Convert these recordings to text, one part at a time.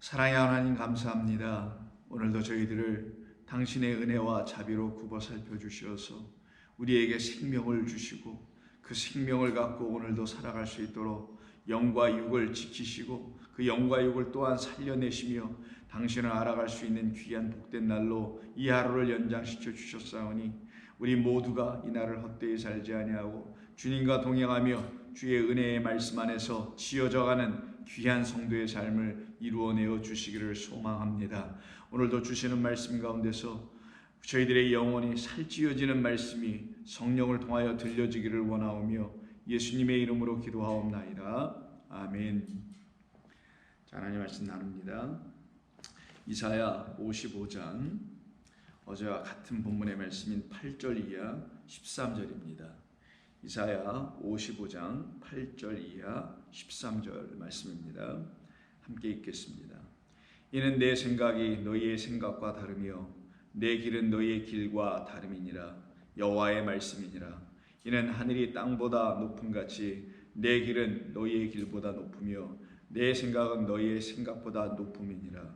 사랑의 하나님 감사합니다. 오늘도 저희들을 당신의 은혜와 자비로 굽어 살펴주시어서 우리에게 생명을 주시고 그 생명을 갖고 오늘도 살아갈 수 있도록 영과 육을 지키시고 그 영과 육을 또한 살려내시며 당신을 알아갈 수 있는 귀한 복된 날로 이 하루를 연장시켜 주셨사오니 우리 모두가 이 날을 헛되이 살지 아니하고 주님과 동행하며 주의 은혜의 말씀 안에서 지어져가는 귀한 성도의 삶을 이루어내어 주시기를 소망합니다. 오늘도 주시는 말씀 가운데서 저희들의 영혼이 살찌어지는 말씀이 성령을 통하여 들려지기를 원하오며 예수님의 이름으로 기도하옵나이다. 아멘. 자, 하나님 말씀 나눕니다. 이사야 55장 어제와 같은 본문의 말씀인 8절 이하 13절입니다. 이사야 55장 8절 이하 13절 말씀입니다. 함께 읽겠습니다. 이는 내 생각이 너희의 생각과 다르며 내 길은 너희의 길과 다름이니라. 여호와의 말씀이니라. 이는 하늘이 땅보다 높음같이 내 길은 너희의 길보다 높으며 내 생각은 너희의 생각보다 높음이니라.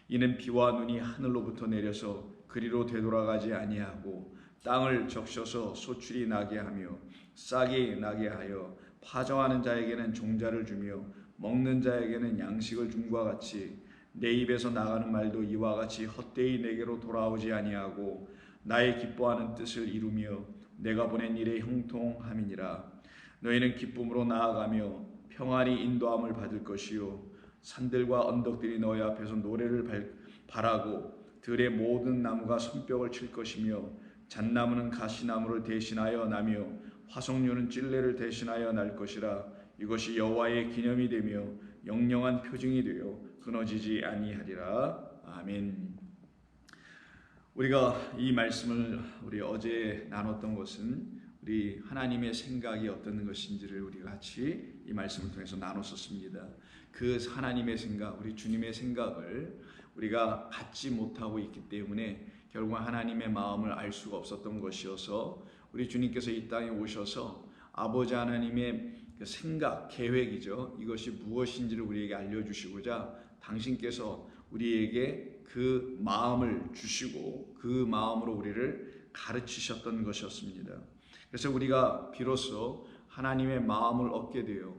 이는 비와 눈이 하늘로부터 내려서 그리로 되돌아가지 아니하고 땅을 적셔서 소출이 나게 하며 싹이 나게 하여 파종하는 자에게는 종자를 주며 먹는 자에게는 양식을 줌과 같이 내 입에서 나가는 말도 이와 같이 헛되이 내게로 돌아오지 아니하고 나의 기뻐하는 뜻을 이루며 내가 보낸 일에 형통함이니라. 너희는 기쁨으로 나아가며 평안히 인도함을 받을 것이요 산들과 언덕들이 너희 앞에서 노래를 바라고 들의 모든 나무가 손뼉을 칠 것이며 잣나무는 가시나무를 대신하여 나며 화석류는 찔레를 대신하여 날 것이라. 이것이 여호와의 기념이 되며 영영한 표징이 되어 끊어지지 아니하리라. 아멘. 우리가 이 말씀을 우리 어제 나눴던 것은 우리 하나님의 생각이 어떤 것인지를 우리가 같이 이 말씀을 통해서 나눴었습니다. 그 하나님의 생각, 우리 주님의 생각을 우리가 갖지 못하고 있기 때문에 결국 하나님의 마음을 알 수가 없었던 것이어서 우리 주님께서 이 땅에 오셔서 아버지 하나님의 그 생각, 계획이죠. 이것이 무엇인지를 우리에게 알려주시고자 당신께서 우리에게 그 마음을 주시고 그 마음으로 우리를 가르치셨던 것이었습니다. 그래서 우리가 비로소 하나님의 마음을 얻게 되어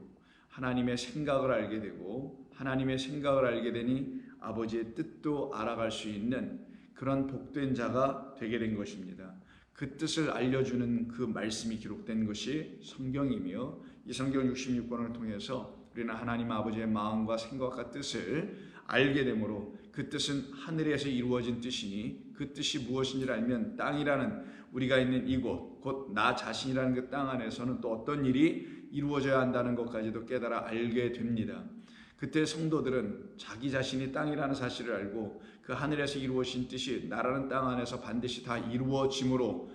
하나님의 생각을 알게 되고 하나님의 생각을 알게 되니 아버지의 뜻도 알아갈 수 있는 그런 복된 자가 되게 된 것입니다. 그 뜻을 알려주는 그 말씀이 기록된 것이 성경이며 이 성경 66권을 통해서 우리는 하나님 아버지의 마음과 생각과 뜻을 알게 되므로 그 뜻은 하늘에서 이루어진 뜻이니 그 뜻이 무엇인지를 알면 땅이라는 우리가 있는 이곳, 곧 나 자신이라는 그 땅 안에서는 또 어떤 일이 이루어져야 한다는 것까지도 깨달아 알게 됩니다. 그때 성도들은 자기 자신이 땅이라는 사실을 알고 그 하늘에서 이루어진 뜻이 나라는 땅 안에서 반드시 다 이루어짐으로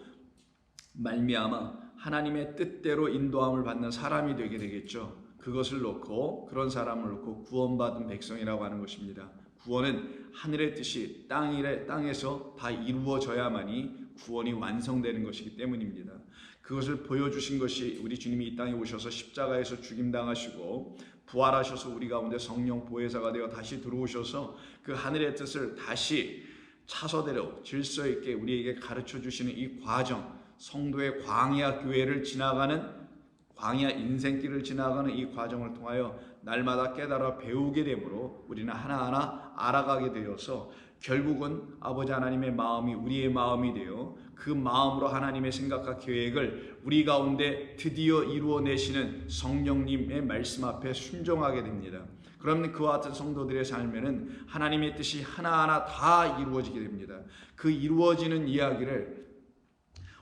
말미암아 하나님의 뜻대로 인도함을 받는 사람이 되게 되겠죠. 그것을 놓고 그런 사람을 놓고 구원받은 백성이라고 하는 것입니다. 구원은 하늘의 뜻이 땅에서 다 이루어져야만이 구원이 완성되는 것이기 때문입니다. 그것을 보여주신 것이 우리 주님이 이 땅에 오셔서 십자가에서 죽임당하시고 부활하셔서 우리 가운데 성령 보혜사가 되어 다시 들어오셔서 그 하늘의 뜻을 다시 차서대로 질서 있게 우리에게 가르쳐 주시는 이 과정, 성도의 광야 교회를 지나가는 광야 인생길을 지나가는 이 과정을 통하여 날마다 깨달아 배우게 되므로 우리는 하나하나 알아가게 되어서 결국은 아버지 하나님의 마음이 우리의 마음이 되어 그 마음으로 하나님의 생각과 계획을 우리 가운데 드디어 이루어내시는 성령님의 말씀 앞에 순종하게 됩니다. 그러면 그와 같은 성도들의 삶에는 하나님의 뜻이 하나하나 다 이루어지게 됩니다. 그 이루어지는 이야기를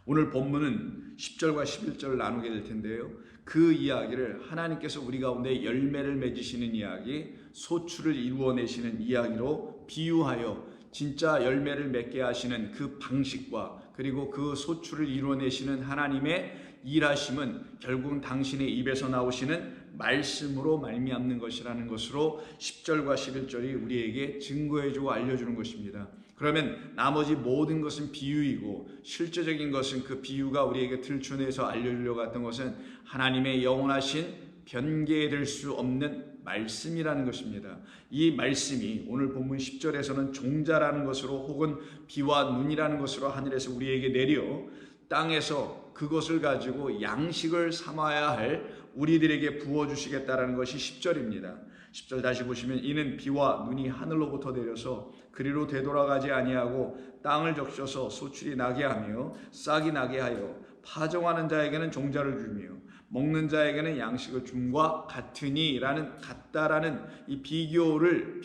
오늘 본문은 10절과 11절을 나누게 될 텐데요. 그 이야기를 하나님께서 우리 가운데 열매를 맺으시는 이야기, 소출을 이루어내시는 이야기로 비유하여 진짜 열매를 맺게 하시는 그 방식과 그리고 그 소출을 이루어내시는 하나님의 일하심은 결국은 당신의 입에서 나오시는 말씀으로 말미암는 것이라는 것으로 10절과 11절이 우리에게 증거해주고 알려주는 것입니다. 그러면 나머지 모든 것은 비유이고 실제적인 것은 그 비유가 우리에게 들춰내서 알려주려고 했던 것은 하나님의 영원하신 변개될 수 없는 말씀이라는 것입니다. 이 말씀이 오늘 본문 10절에서는 종자라는 것으로 혹은 비와 눈이라는 것으로 하늘에서 우리에게 내려 땅에서 그것을 가지고 양식을 삼아야 할 우리들에게 부어주시겠다라는 것이 10절입니다. 10절 다시 보시면 이는 비와 눈이 하늘로부터 내려서 그리로 되돌아가지 아니하고 땅을 적셔서 소출이 나게 하며 싹이 나게 하여 파종하는 자에게는 종자를 주며 먹는 자에게는 양식을 줌과 같다라는 이 비유를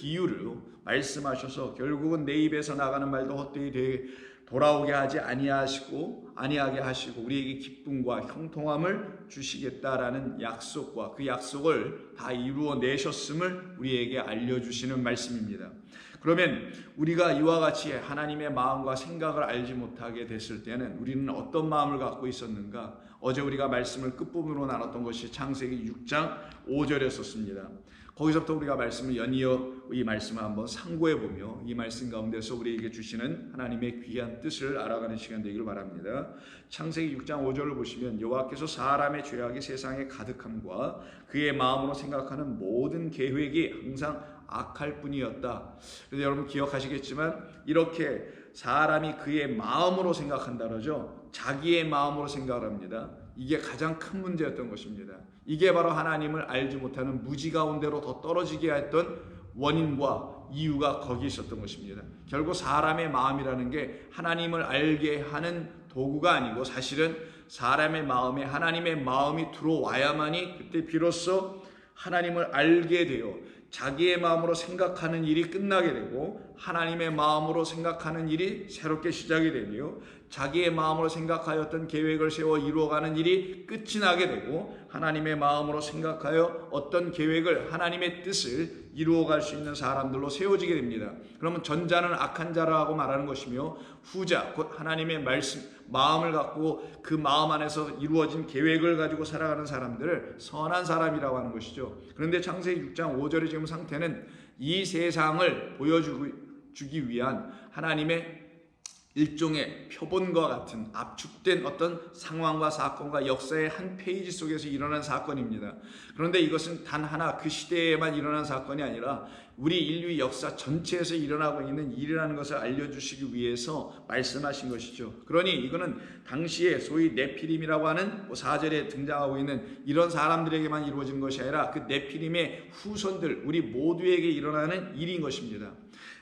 말씀하셔서 결국은 내 입에서 나가는 말도 헛되이 돌아오게 하지 아니하게 하시고 우리에게 기쁨과 형통함을 주시겠다라는 약속과 그 약속을 다 이루어 내셨음을 우리에게 알려주시는 말씀입니다. 그러면 우리가 이와 같이 하나님의 마음과 생각을 알지 못하게 됐을 때는 우리는 어떤 마음을 갖고 있었는가? 어제 우리가 말씀을 끝부분으로 나눴던 것이 창세기 6장 5절이었습니다. 거기서부터 우리가 말씀을 연이어 이 말씀을 한번 상고해보며 이 말씀 가운데서 우리에게 주시는 하나님의 귀한 뜻을 알아가는 시간 되기를 바랍니다. 창세기 6장 5절을 보시면 여호와께서 사람의 죄악이 세상에 가득함과 그의 마음으로 생각하는 모든 계획이 항상 악할 뿐이었다. 그래서 여러분 기억하시겠지만 이렇게 사람이 그의 마음으로 생각한다 그러죠. 자기의 마음으로 생각을 합니다. 이게 가장 큰 문제였던 것입니다. 이게 바로 하나님을 알지 못하는 무지 가운데로 더 떨어지게 했던 원인과 이유가 거기 있었던 것입니다. 결국 사람의 마음이라는 게 하나님을 알게 하는 도구가 아니고 사실은 사람의 마음에 하나님의 마음이 들어와야만이 그때 비로소 하나님을 알게 되어 자기의 마음으로 생각하는 일이 끝나게 되고 하나님의 마음으로 생각하는 일이 새롭게 시작이 되며 자기의 마음으로 생각하였던 계획을 세워 이루어가는 일이 끝이 나게 되고 하나님의 마음으로 생각하여 어떤 계획을 하나님의 뜻을 이루어갈 수 있는 사람들로 세워지게 됩니다. 그러면 전자는 악한 자라고 말하는 것이며 후자 곧 하나님의 마음을 갖고 그 마음 안에서 이루어진 계획을 가지고 살아가는 사람들을 선한 사람이라고 하는 것이죠. 그런데 창세기 6장 5절의 지금 상태는 이 세상을 보여주기 위한 하나님의 일종의 표본과 같은 압축된 어떤 상황과 사건과 역사의 한 페이지 속에서 일어난 사건입니다. 그런데 이것은 단 하나 그 시대에만 일어난 사건이 아니라 우리 인류의 역사 전체에서 일어나고 있는 일이라는 것을 알려주시기 위해서 말씀하신 것이죠. 그러니 이거는 당시에 소위 네피림이라고 하는 4절에 등장하고 있는 이런 사람들에게만 이루어진 것이 아니라 그 네피림의 후손들 우리 모두에게 일어나는 일인 것입니다.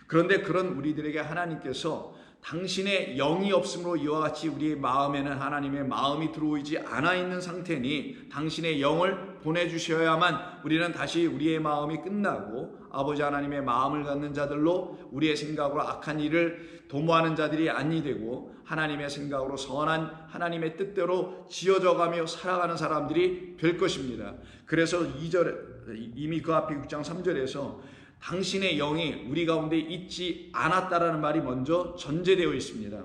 그런데 그런 우리들에게 하나님께서 당신의 영이 없으므로 이와 같이 우리의 마음에는 하나님의 마음이 들어오지 않아 있는 상태니 당신의 영을 보내주셔야만 우리는 다시 우리의 마음이 끝나고 아버지 하나님의 마음을 갖는 자들로 우리의 생각으로 악한 일을 도모하는 자들이 아니 되고 하나님의 생각으로 선한 하나님의 뜻대로 지어져가며 살아가는 사람들이 될 것입니다. 그래서 2절 이미 그 앞에 6장 3절에서 당신의 영이 우리 가운데 있지 않았다라는 말이 먼저 전제되어 있습니다.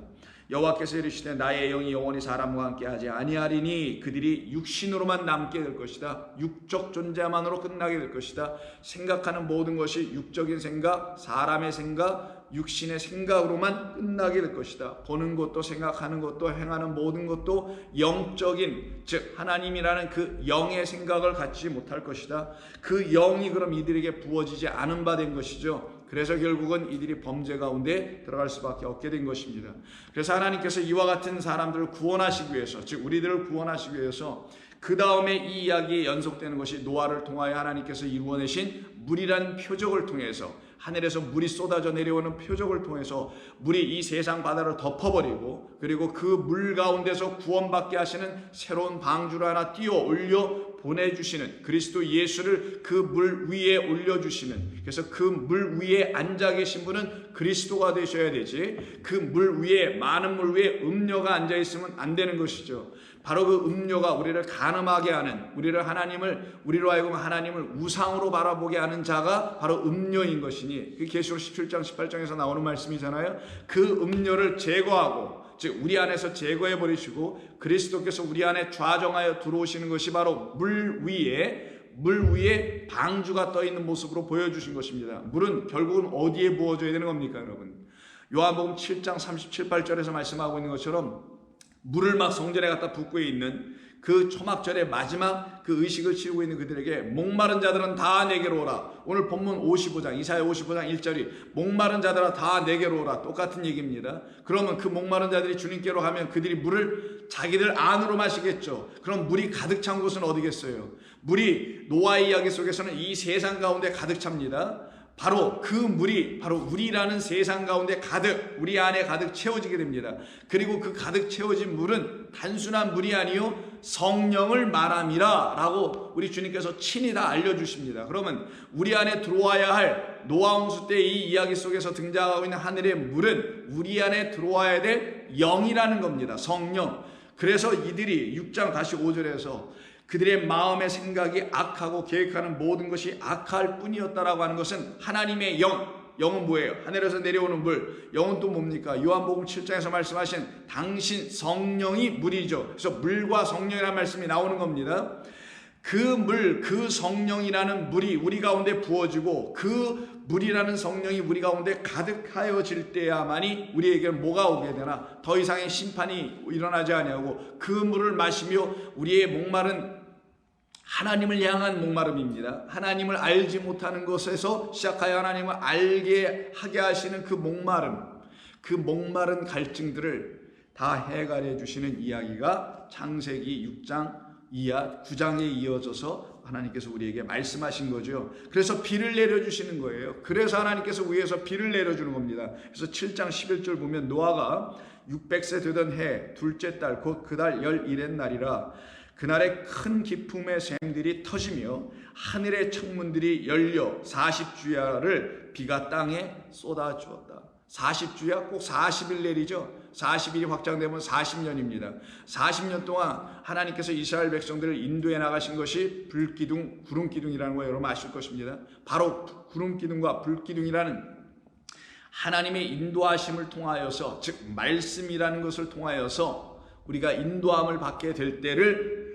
여호와께서 이르시되 나의 영이 영원히 사람과 함께 하지 아니하리니 그들이 육신으로만 남게 될 것이다. 육적 존재만으로 끝나게 될 것이다. 생각하는 모든 것이 육적인 생각, 사람의 생각, 육신의 생각으로만 끝나게 될 것이다. 보는 것도 생각하는 것도 행하는 모든 것도 영적인 즉 하나님이라는 그 영의 생각을 갖지 못할 것이다. 그 영이 그럼 이들에게 부어지지 않은 바 된 것이죠. 그래서 결국은 이들이 범죄 가운데 들어갈 수밖에 없게 된 것입니다. 그래서 하나님께서 이와 같은 사람들을 구원하시기 위해서 즉 우리들을 구원하시기 위해서 그 다음에 이 이야기에 연속되는 것이 노아를 통하여 하나님께서 이루어내신 물이란 표적을 통해서 하늘에서 물이 쏟아져 내려오는 표적을 통해서 물이 이 세상 바다를 덮어버리고 그리고 그 물 가운데서 구원받게 하시는 새로운 방주를 하나 띄워 올려 보내주시는 그리스도 예수를 그 물 위에 올려주시는 그래서 그 물 위에 앉아 계신 분은 그리스도가 되셔야 되지 그 물 위에 많은 물 위에 음료가 앉아 있으면 안 되는 것이죠. 바로 그 음료가 우리를 간음하게 하는 우리로 하여금 하나님을 우상으로 바라보게 하는 자가 바로 음료인 것이니 그 계시록 17장 18장에서 나오는 말씀이잖아요. 그 음료를 제거하고 즉 우리 안에서 제거해 버리시고 그리스도께서 우리 안에 좌정하여 들어오시는 것이 바로 물 위에 방주가 떠 있는 모습으로 보여주신 것입니다. 물은 결국은 어디에 부어져야 되는 겁니까, 여러분? 요한복음 7장 37, 8절에서 말씀하고 있는 것처럼 물을 막 성전에 갖다 붓고 있는 그 초막절의 마지막 그 의식을 치르고 있는 그들에게 목마른 자들은 다 내게로 오라. 오늘 본문 55장 이사야 55장 1절이 목마른 자들아 다 내게로 오라. 똑같은 얘기입니다. 그러면 그 목마른 자들이 주님께로 가면 그들이 물을 자기들 안으로 마시겠죠. 그럼 물이 가득 찬 곳은 어디겠어요? 물이 노아의 이야기 속에서는 이 세상 가운데 가득 찹니다. 바로 그 물이 바로 우리라는 세상 가운데 가득 우리 안에 가득 채워지게 됩니다. 그리고 그 가득 채워진 물은 단순한 물이 아니요 성령을 말함이라 라고 우리 주님께서 친히 다 알려주십니다. 그러면 우리 안에 들어와야 할 노아 홍수 때 이 이야기 속에서 등장하고 있는 하늘의 물은 우리 안에 들어와야 될 영이라는 겁니다. 성령. 그래서 이들이 6장 다시 5절에서 그들의 마음의 생각이 악하고 계획하는 모든 것이 악할 뿐이었다라고 하는 것은 하나님의 영은 뭐예요? 하늘에서 내려오는 물. 영은 또 뭡니까? 요한복음 7장에서 말씀하신 당신 성령이 물이죠. 그래서 물과 성령이라는 말씀이 나오는 겁니다. 그 물, 그 성령이라는 물이 우리 가운데 부어지고 그 물이라는 성령이 우리 가운데 가득하여질 때야만이 우리에게 뭐가 오게 되나? 더 이상의 심판이 일어나지 아니하고 그 물을 마시며 우리의 목마른 하나님을 향한 목마름입니다. 하나님을 알지 못하는 것에서 시작하여 하나님을 알게 하게 하시는 그 목마름, 그 목마른 갈증들을 다 해결해 주시는 이야기가 창세기 6장 이하 9장에 이어져서 하나님께서 우리에게 말씀하신 거죠. 그래서 비를 내려주시는 거예요. 그래서 하나님께서 위에서 비를 내려주는 겁니다. 그래서 7장 11절 보면 노아가 600세 되던 해 둘째 달 곧 그달 11의 날이라 그날에 큰 기품의 샘들이 터지며 하늘의 창문들이 열려 40주야를 비가 땅에 쏟아주었다. 40주야 꼭 40일 내리죠. 40일이 확장되면 40년입니다. 40년 동안 하나님께서 이스라엘 백성들을 인도해 나가신 것이 불기둥, 구름기둥이라는 거 여러분 아실 것입니다. 바로 구름기둥과 불기둥이라는 하나님의 인도하심을 통하여서, 즉 말씀이라는 것을 통하여서 우리가 인도함을 받게 될 때를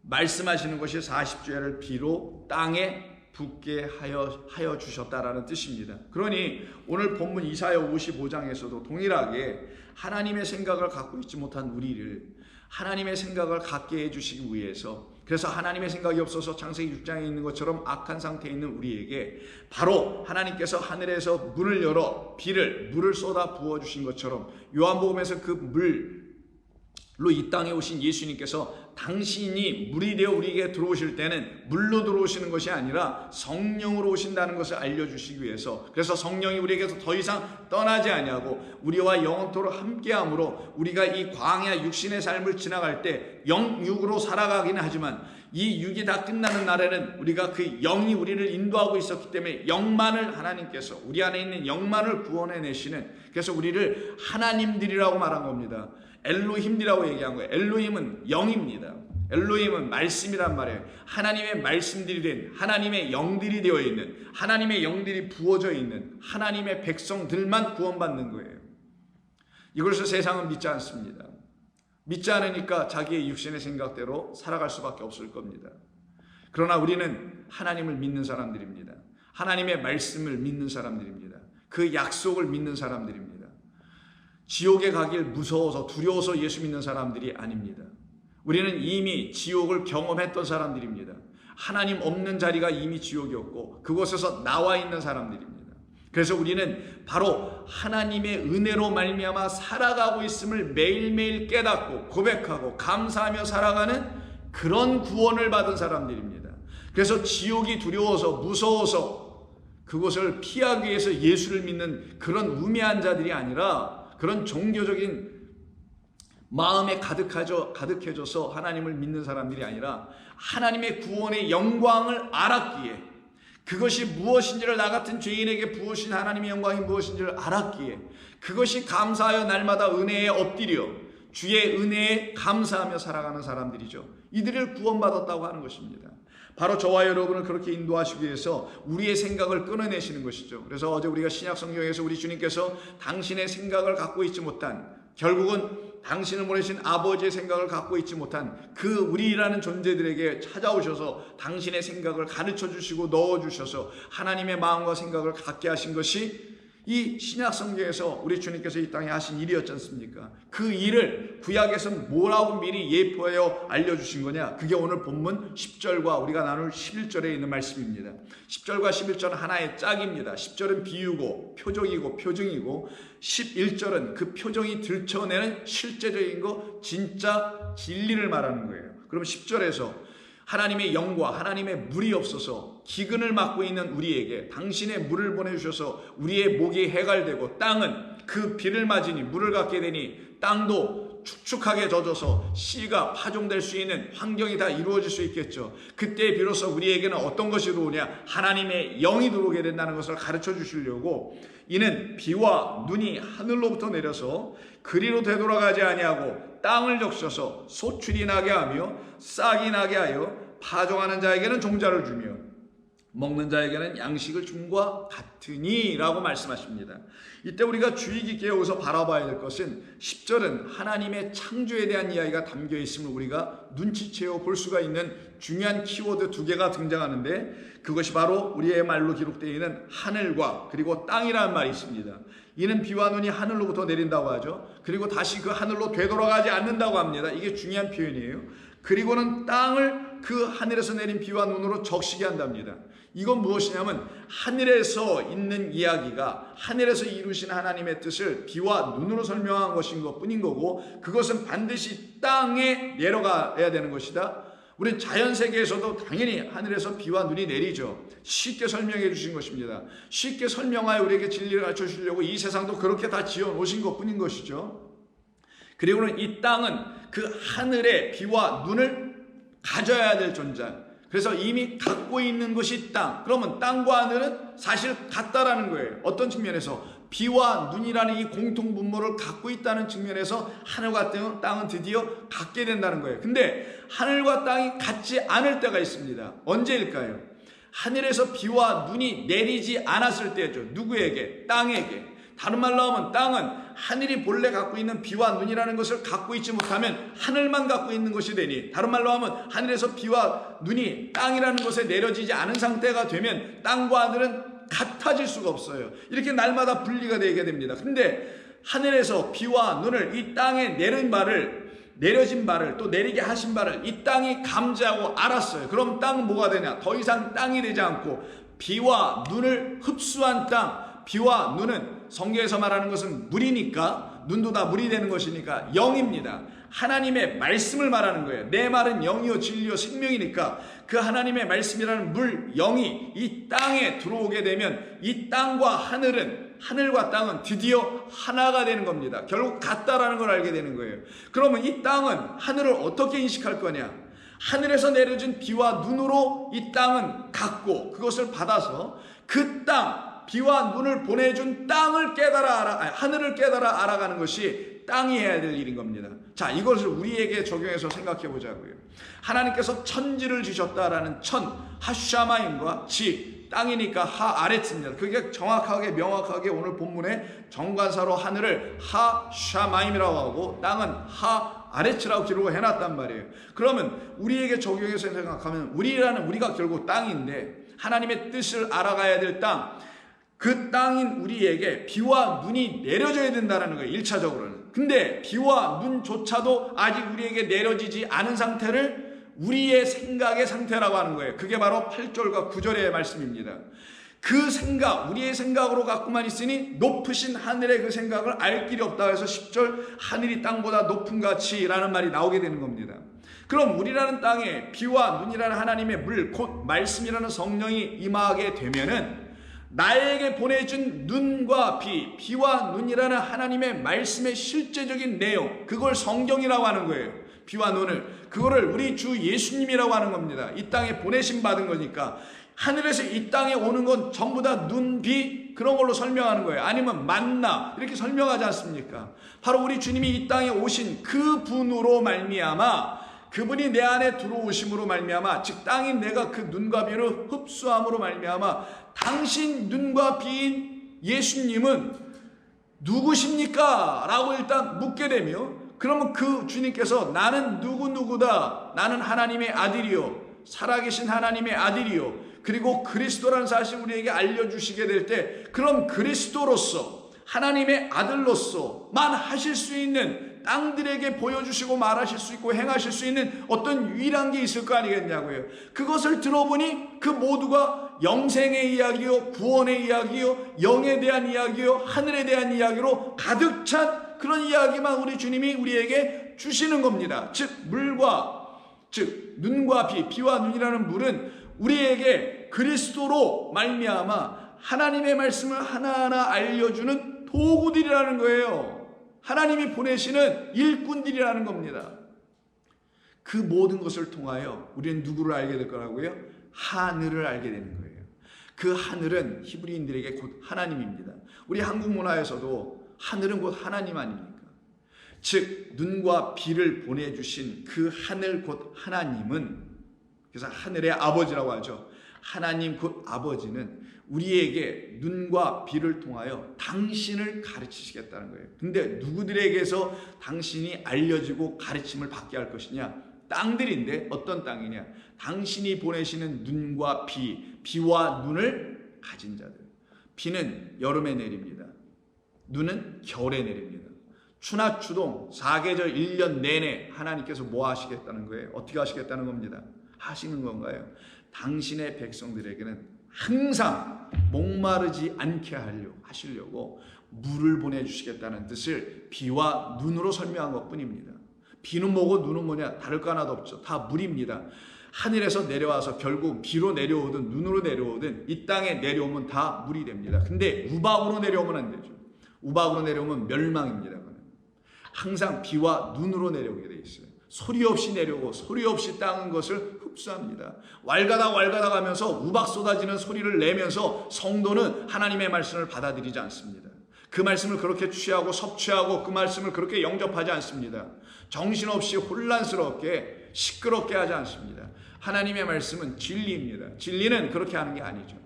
말씀하시는 것이 40주야를 비로 땅에 붙게 하여 주셨다라는 뜻입니다. 그러니 오늘 본문 이사야 55장에서도 동일하게 하나님의 생각을 갖고 있지 못한 우리를 하나님의 생각을 갖게 해주시기 위해서, 그래서 하나님의 생각이 없어서 창세기 6장에 있는 것처럼 악한 상태에 있는 우리에게 바로 하나님께서 하늘에서 문을 열어 물을 쏟아 부어주신 것처럼 요한복음에서 그 물로 이 땅에 오신 예수님께서 당신이 물이 되어 우리에게 들어오실 때는 물로 들어오시는 것이 아니라 성령으로 오신다는 것을 알려주시기 위해서, 그래서 성령이 우리에게서 더 이상 떠나지 아니하고 우리와 영원토록 함께함으로 우리가 이 광야 육신의 삶을 지나갈 때 영육으로 살아가기는 하지만 이 육이 다 끝나는 날에는 우리가 그 영이 우리를 인도하고 있었기 때문에 영만을 하나님께서 우리 안에 있는 영만을 구원해 내시는, 그래서 우리를 하나님들이라고 말한 겁니다. 엘로힘이라고 얘기한 거예요. 엘로힘은 영입니다. 엘로힘은 말씀이란 말이에요. 하나님의 말씀들이 된 하나님의 영들이 되어 있는, 하나님의 영들이 부어져 있는 하나님의 백성들만 구원받는 거예요. 이것을 세상은 믿지 않습니다. 믿지 않으니까 자기의 육신의 생각대로 살아갈 수밖에 없을 겁니다. 그러나 우리는 하나님을 믿는 사람들입니다. 하나님의 말씀을 믿는 사람들입니다. 그 약속을 믿는 사람들입니다. 지옥에 가길 무서워서 두려워서 예수 믿는 사람들이 아닙니다. 우리는 이미 지옥을 경험했던 사람들입니다. 하나님 없는 자리가 이미 지옥이었고 그곳에서 나와 있는 사람들입니다. 그래서 우리는 바로 하나님의 은혜로 말미암아 살아가고 있음을 매일매일 깨닫고 고백하고 감사하며 살아가는 그런 구원을 받은 사람들입니다. 그래서 지옥이 두려워서 무서워서 그곳을 피하기 위해서 예수를 믿는 그런 우매한 자들이 아니라, 그런 종교적인 마음에 가득해져서 하나님을 믿는 사람들이 아니라 하나님의 구원의 영광을 알았기에, 그것이 무엇인지를 나 같은 죄인에게 부으신 하나님의 영광이 무엇인지를 알았기에 그것이 감사하여 날마다 은혜에 엎드려 주의 은혜에 감사하며 살아가는 사람들이죠. 이들을 구원받았다고 하는 것입니다. 바로 저와 여러분을 그렇게 인도하시기 위해서 우리의 생각을 끊어내시는 것이죠. 그래서 어제 우리가 신약 성경에서 우리 주님께서 당신의 생각을 갖고 있지 못한, 결국은 당신을 보내신 아버지의 생각을 갖고 있지 못한 그 우리라는 존재들에게 찾아오셔서 당신의 생각을 가르쳐 주시고 넣어 주셔서 하나님의 마음과 생각을 갖게 하신 것이 이 신약 성경에서 우리 주님께서 이 땅에 하신 일이었지 않습니까? 그 일을 구약에서 뭐라고 미리 예표하여 알려주신 거냐? 그게 오늘 본문 10절과 우리가 나눌 11절에 있는 말씀입니다. 10절과 11절은 하나의 짝입니다. 10절은 비유고 표적이고 표징이고 11절은 그 표정이 들춰내는 실제적인 거 진짜 진리를 말하는 거예요. 그럼 10절에서 하나님의 영과 하나님의 물이 없어서 기근을 맞고 있는 우리에게 당신의 물을 보내주셔서 우리의 목이 해갈되고 땅은 그 비를 맞으니 물을 갖게 되니 땅도 축축하게 젖어서 씨가 파종될 수 있는 환경이 다 이루어질 수 있겠죠. 그때 비로소 우리에게는 어떤 것이 들어오냐? 하나님의 영이 들어오게 된다는 것을 가르쳐 주시려고 이는 비와 눈이 하늘로부터 내려서 그리로 되돌아가지 아니하고 땅을 적셔서 소출이 나게 하며 싹이 나게 하여 파종하는 자에게는 종자를 주며 먹는 자에게는 양식을 줌과 같으니 라고 말씀하십니다. 이때 우리가 주의 깊게 여기서 바라봐야 될 것은 10절은 하나님의 창조에 대한 이야기가 담겨 있음을 우리가 눈치채어 볼 수가 있는 중요한 키워드 두 개가 등장하는데 그것이 바로 우리의 말로 기록되어 있는 하늘과 그리고 땅이라는 말이 있습니다. 이는 비와 눈이 하늘로부터 내린다고 하죠. 그리고 다시 그 하늘로 되돌아가지 않는다고 합니다. 이게 중요한 표현이에요. 그리고는 땅을 그 하늘에서 내린 비와 눈으로 적시게 한답니다. 이건 무엇이냐면 하늘에서 있는 이야기가 하늘에서 이루신 하나님의 뜻을 비와 눈으로 설명한 것인 것뿐인 거고 그것은 반드시 땅에 내려가야 되는 것이다. 우리 자연세계에서도 당연히 하늘에서 비와 눈이 내리죠. 쉽게 설명해 주신 것입니다. 쉽게 설명하여 우리에게 진리를 가르쳐 주시려고 이 세상도 그렇게 다 지어 놓으신 것뿐인 것이죠. 그리고는 이 땅은 그 하늘의 비와 눈을 가져야 될 존재. 그래서 이미 갖고 있는 것이 땅. 그러면 땅과 하늘은 사실 같다라는 거예요. 어떤 측면에서? 비와 눈이라는 이 공통 분모를 갖고 있다는 측면에서 하늘과 땅은 드디어 같게 된다는 거예요. 근데 하늘과 땅이 같지 않을 때가 있습니다. 언제일까요? 하늘에서 비와 눈이 내리지 않았을 때죠. 누구에게? 땅에게. 다른 말로 하면 땅은 하늘이 본래 갖고 있는 비와 눈이라는 것을 갖고 있지 못하면 하늘만 갖고 있는 것이 되니, 다른 말로 하면 하늘에서 비와 눈이 땅이라는 것에 내려지지 않은 상태가 되면 땅과 하늘은 같아질 수가 없어요. 이렇게 날마다 분리가 되게 됩니다. 근데 하늘에서 비와 눈을 이 땅에 내려진 바를 또 내리게 하신 바를 이 땅이 감지하고 알았어요. 그럼 땅은 뭐가 되냐? 더 이상 땅이 되지 않고 비와 눈을 흡수한 땅. 비와 눈은 성경에서 말하는 것은 물이니까, 눈도 다 물이 되는 것이니까 영입니다. 하나님의 말씀을 말하는 거예요. 내 말은 영이요 진리요 생명이니까 그 하나님의 말씀이라는 물, 영이 이 땅에 들어오게 되면 이 땅과 하늘과 땅은 드디어 하나가 되는 겁니다. 결국 같다라는 걸 알게 되는 거예요. 그러면 이 땅은 하늘을 어떻게 인식할 거냐? 하늘에서 내려진 비와 눈으로 이 땅은 같고 그것을 받아서 그 땅, 비와 눈을 보내준 땅을 하늘을 깨달아 알아가는 것이 땅이 해야 될 일인 겁니다. 자, 이것을 우리에게 적용해서 생각해 보자고요. 하나님께서 천지를 주셨다라는 천, 하샤마임과 지, 땅이니까 하아레츠입니다. 그게 정확하게 명확하게 오늘 본문에 정관사로 하늘을 하샤마임이라고 하고 땅은 하아레츠라고 기록을 해놨단 말이에요. 그러면 우리에게 적용해서 생각하면 우리가 결국 땅인데 하나님의 뜻을 알아가야 될 땅, 그 땅인 우리에게 비와 눈이 내려져야 된다는 거예요. 1차적으로는. 근데 비와 눈조차도 아직 우리에게 내려지지 않은 상태를 우리의 생각의 상태라고 하는 거예요. 그게 바로 8절과 9절의 말씀입니다. 그 생각, 우리의 생각으로 갖고만 있으니 높으신 하늘의 그 생각을 알 길이 없다 해서 10절 하늘이 땅보다 높은 같이라는 말이 나오게 되는 겁니다. 그럼 우리라는 땅에 비와 눈이라는 하나님의 물, 곧 말씀이라는 성령이 임하게 되면은 나에게 보내준 눈과 비와 눈이라는 하나님의 말씀의 실제적인 내용, 그걸 성경이라고 하는 거예요. 비와 눈을, 그거를 우리 주 예수님이라고 하는 겁니다. 이 땅에 보내심 받은 거니까 하늘에서 이 땅에 오는 건 전부 다 눈, 비 그런 걸로 설명하는 거예요. 아니면 만나 이렇게 설명하지 않습니까? 바로 우리 주님이 이 땅에 오신 그 분으로 말미암아, 그분이 내 안에 들어오심으로 말미암아, 즉 땅인 내가 그 눈과 비를 흡수함으로 말미암아 당신 눈과 비인 예수님은 누구십니까? 라고 일단 묻게 되며, 그러면 그 주님께서 나는 누구다, 나는 하나님의 아들이요, 살아계신 하나님의 아들이요, 그리고 그리스도라는 사실 우리에게 알려주시게 될 때, 그럼 그리스도로서 하나님의 아들로서만 하실 수 있는, 땅들에게 보여주시고 말하실 수 있고 행하실 수 있는 어떤 유일한 게 있을 거 아니겠냐고요. 그것을 들어보니 그 모두가 영생의 이야기요, 구원의 이야기요, 영에 대한 이야기요, 하늘에 대한 이야기로 가득 찬 그런 이야기만 우리 주님이 우리에게 주시는 겁니다. 즉 눈과 비와 눈이라는 물은 우리에게 그리스도로 말미암아 하나님의 말씀을 하나하나 알려주는 도구들이라는 거예요. 하나님이 보내시는 일꾼들이라는 겁니다. 그 모든 것을 통하여 우리는 누구를 알게 될 거라고요? 하늘을 알게 되는 거예요. 그 하늘은 히브리인들에게 곧 하나님입니다. 우리 한국 문화에서도 하늘은 곧 하나님 아닙니까? 즉 눈과 비를 보내주신 그 하늘 곧 하나님은, 그래서 하늘의 아버지라고 하죠. 하나님 곧 아버지는 우리에게 눈과 비를 통하여 당신을 가르치시겠다는 거예요. 근데 누구들에게서 당신이 알려지고 가르침을 받게 할 것이냐? 땅들인데 어떤 땅이냐? 당신이 보내시는 눈과 비와 눈을 가진 자들. 비는 여름에 내립니다. 눈은 겨울에 내립니다. 추나 추동 4계절 1년 내내 하나님께서 뭐 하시겠다는 거예요? 어떻게 하시겠다는 겁니다. 하시는 건가요? 당신의 백성들에게는 항상 목마르지 않게 하시려고 물을 보내주시겠다는 뜻을 비와 눈으로 설명한 것뿐입니다. 비는 뭐고 눈은 뭐냐? 다를 거 하나도 없죠. 다 물입니다. 하늘에서 내려와서 결국 비로 내려오든 눈으로 내려오든 이 땅에 내려오면 다 물이 됩니다. 근데 우박으로 내려오면 안 되죠. 우박으로 내려오면 멸망입니다. 항상 비와 눈으로 내려오게 돼 있어요. 소리 없이 내려오고 소리 없이 땅은 것을 흡수합니다. 왈가닥 하면서 우박 쏟아지는 소리를 내면서 성도는 하나님의 말씀을 받아들이지 않습니다. 그 말씀을 그렇게 취하고 섭취하고 그 말씀을 그렇게 영접하지 않습니다. 정신없이 혼란스럽게 시끄럽게 하지 않습니다. 하나님의 말씀은 진리입니다. 진리는 그렇게 하는 게 아니죠.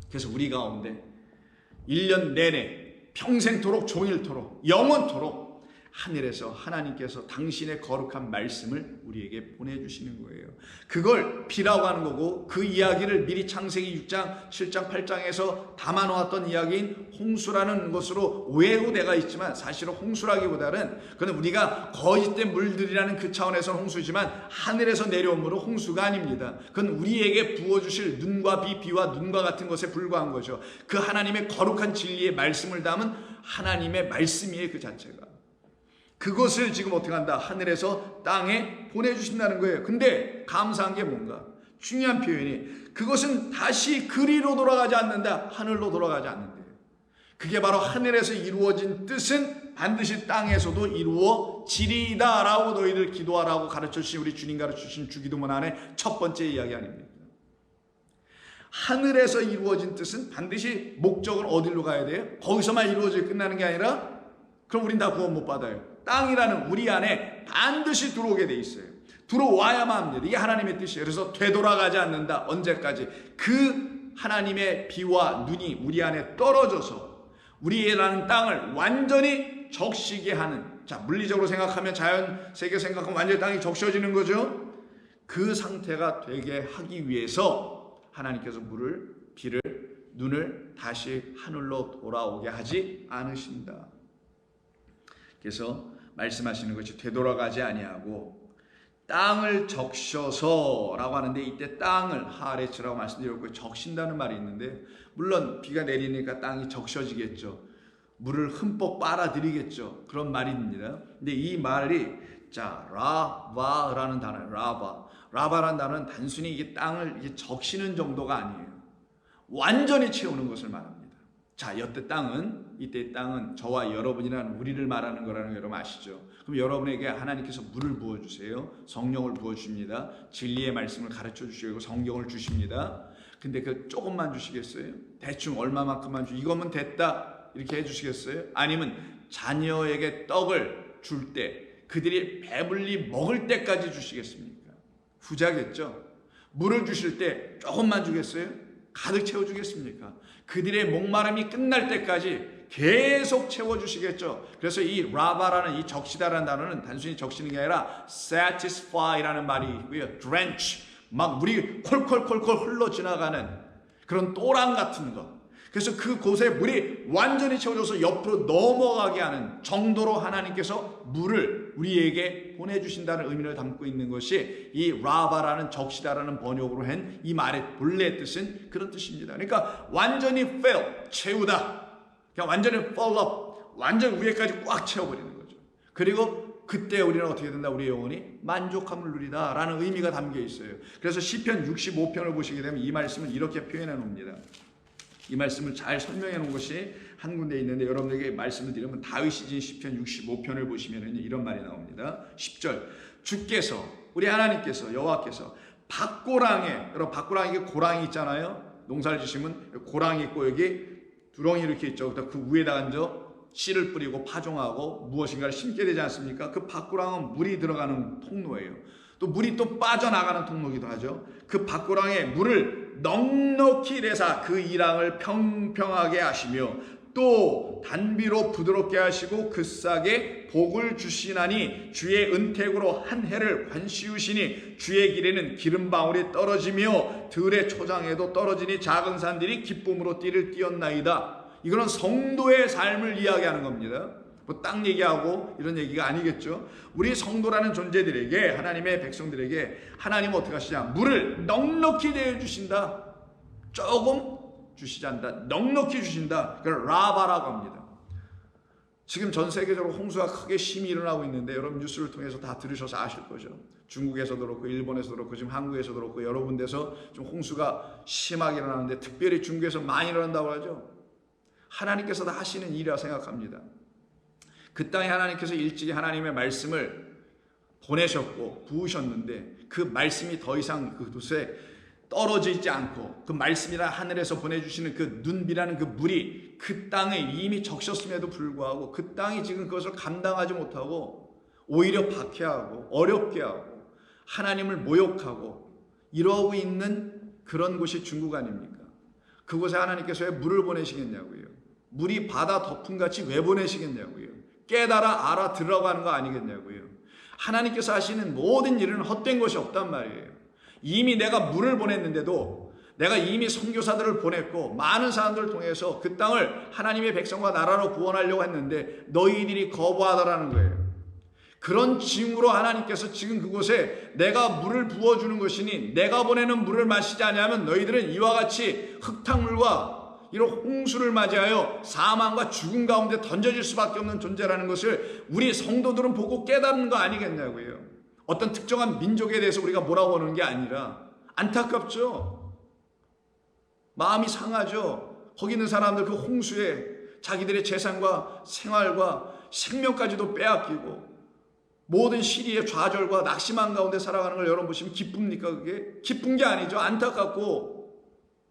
그래서 우리 가운데 1년 내내 평생토록 종일토록 영원토록 하늘에서 하나님께서 당신의 거룩한 말씀을 우리에게 보내주시는 거예요. 그걸 비라고 하는 거고, 그 이야기를 미리 창세기 6장, 7장, 8장에서 담아놓았던 이야기인 홍수라는 것으로 오해가 있지만 사실은 홍수라기보다는 그건 우리가 거짓된 물들이라는 그 차원에서는 홍수지만 하늘에서 내려온 물은 홍수가 아닙니다. 그건 우리에게 부어주실 눈과 비와 눈과 같은 것에 불과한 거죠. 그 하나님의 거룩한 진리의 말씀을 담은 하나님의 말씀이에요. 그 자체가. 그것을 지금 어떻게 한다? 하늘에서 땅에 보내주신다는 거예요. 근데 감사한 게 뭔가? 중요한 표현이, 그것은 다시 그리로 돌아가지 않는다. 하늘로 돌아가지 않는데요. 그게 바로 하늘에서 이루어진 뜻은 반드시 땅에서도 이루어지리이다 라고 너희들 기도하라고 가르쳐주신, 우리 주님 가르쳐주신 주기도문 안에 첫 번째 이야기 아닙니까? 하늘에서 이루어진 뜻은 반드시 목적은 어디로 가야 돼요? 거기서만 이루어져 끝나는 게 아니라, 그럼 우린 다 구원 못 받아요. 땅이라는 우리 안에 반드시 들어오게 돼 있어요. 들어와야만 합니다. 이게 하나님의 뜻이에요. 그래서 되돌아가지 않는다. 언제까지? 그 하나님의 비와 눈이 우리 안에 떨어져서 우리라는 땅을 완전히 적시게 하는, 자, 물리적으로 생각하면, 자연 세계 생각하면 완전히 땅이 적셔지는 거죠. 그 상태가 되게 하기 위해서 하나님께서 물을, 비를, 눈을 다시 하늘로 돌아오게 하지 않으신다. 그래서 말씀하시는 것이 되돌아가지 아니하고 땅을 적셔서라고 하는데, 이때 땅을 하레츠라고 말씀드렸고 적신다는 말이 있는데, 물론 비가 내리니까 땅이 적셔지겠죠. 물을 흠뻑 빨아들이겠죠. 그런 말입니다. 근데 이 말이, 자, 라바라는 단어예요. 라바라는 단어는 단순히 이게 땅을 이게 적시는 정도가 아니에요. 완전히 채우는 것을 말합니다. 자, 이때 땅은 저와 여러분이라는 우리를 말하는 거라는 거 여러분 아시죠? 그럼 여러분에게 하나님께서 물을 부어주세요. 성령을 부어주십니다. 진리의 말씀을 가르쳐 주시고 성경을 주십니다. 근데 그 조금만 주시겠어요? 대충 얼마만큼만 이거면 됐다 이렇게 해주시겠어요? 아니면 자녀에게 떡을 줄 때 그들이 배불리 먹을 때까지 주시겠습니까? 후자겠죠? 물을 주실 때 조금만 주겠어요? 가득 채워주겠습니까? 그들의 목마름이 끝날 때까지 계속 채워주시겠죠. 그래서 이 라바라는, 이 적시다라는 단어는 단순히 적시는 게 아니라 satisfy라는 말이 있고요. drench, 막 물이 콜콜콜콜 흘러 지나가는 그런 또랑 같은 것. 그래서 그곳에 물이 완전히 채워져서 옆으로 넘어가게 하는 정도로 하나님께서 물을 우리에게 보내주신다는 의미를 담고 있는 것이 이 라바라는 적시다라는 번역으로 한 이 말의 본래 뜻은 그런 뜻입니다. 그러니까 완전히 fill, 채우다. 그냥 완전히 fill up, 완전 위에까지 꽉 채워버리는 거죠. 그리고 그때 우리는 어떻게 된다? 우리의 영혼이 만족함을 누리다 라는 의미가 담겨 있어요. 그래서 시편 65편을 보시게 되면 이 말씀을 이렇게 표현해 놓습니다. 이 말씀을 잘 설명해 놓은 것이 한 군데 있는데 여러분에게 말씀을 드리면 다윗이 지은 시편 65편을 보시면 이런 말이 나옵니다. 10절 주께서 우리 하나님께서 여호와께서 밭고랑에, 여러분 밭고랑에 고랑이 있잖아요. 농사를 지시면 고랑이 있고 여기 두렁이 이렇게 있죠. 그 위에다가 이제 씨를 뿌리고 파종하고 무엇인가를 심게 되지 않습니까? 그 밭고랑은 물이 들어가는 통로예요. 또 물이 또 빠져나가는 통로기도 하죠. 그 밭고랑에 물을 넉넉히 내사 그 이랑을 평평하게 하시며 또 단비로 부드럽게 하시고 그 싹에 복을 주시나니 주의 은택으로 한 해를 관시우시니 주의 길에는 기름방울이 떨어지며 들의 초장에도 떨어지니 작은 산들이 기쁨으로 띠를 띄었나이다. 이거는 성도의 삶을 이야기하는 겁니다. 뭐 땅 얘기하고 이런 얘기가 아니겠죠. 우리 성도라는 존재들에게, 하나님의 백성들에게 하나님은 어떻게 하시냐? 물을 넉넉히 내어주신다. 조금 주시지 않는다. 넉넉히 주신다. 그걸 라바라고 합니다. 지금 전 세계적으로 홍수가 크게 심히 일어나고 있는데 여러분 뉴스를 통해서 다 들으셔서 아실 거죠. 중국에서도 그렇고 일본에서도 그렇고 지금 한국에서도 그렇고 여러 군데서 좀 홍수가 심하게 일어나는데 특별히 중국에서 많이 일어난다고 하죠. 하나님께서 다 하시는 일이라 생각합니다. 그 땅에 하나님께서 일찍이 하나님의 말씀을 보내셨고 부으셨는데 그 말씀이 더 이상 그곳에 떨어져 있지 않고 그 말씀이라 하늘에서 보내주시는 그 눈비라는 그 물이 그 땅에 이미 적셨음에도 불구하고 그 땅이 지금 그것을 감당하지 못하고 오히려 박해하고 어렵게 하고 하나님을 모욕하고 이러고 있는 그런 곳이 중국 아닙니까? 그곳에 하나님께서 왜 물을 보내시겠냐고요. 물이 바다 덮음같이 왜 보내시겠냐고요. 깨달아 알아들으라고 하는 거 아니겠냐고요. 하나님께서 하시는 모든 일은 헛된 것이 없단 말이에요. 이미 내가 물을 보냈는데도 내가 이미 선교사들을 보냈고 많은 사람들을 통해서 그 땅을 하나님의 백성과 나라로 구원하려고 했는데 너희들이 거부하더라는 거예요. 그런 징후로 하나님께서 지금 그곳에 내가 물을 부어주는 것이니 내가 보내는 물을 마시지 않으면 너희들은 이와 같이 흙탕물과 이런 홍수를 맞이하여 사망과 죽음 가운데 던져질 수밖에 없는 존재라는 것을 우리 성도들은 보고 깨닫는 거 아니겠냐고요. 어떤 특정한 민족에 대해서 우리가 뭐라고 하는 게 아니라 안타깝죠. 마음이 상하죠. 거기 있는 사람들 그 홍수에 자기들의 재산과 생활과 생명까지도 빼앗기고 모든 시리의 좌절과 낙심한 가운데 살아가는 걸 여러분 보시면 기쁩니까? 그게? 기쁜 게 아니죠. 안타깝고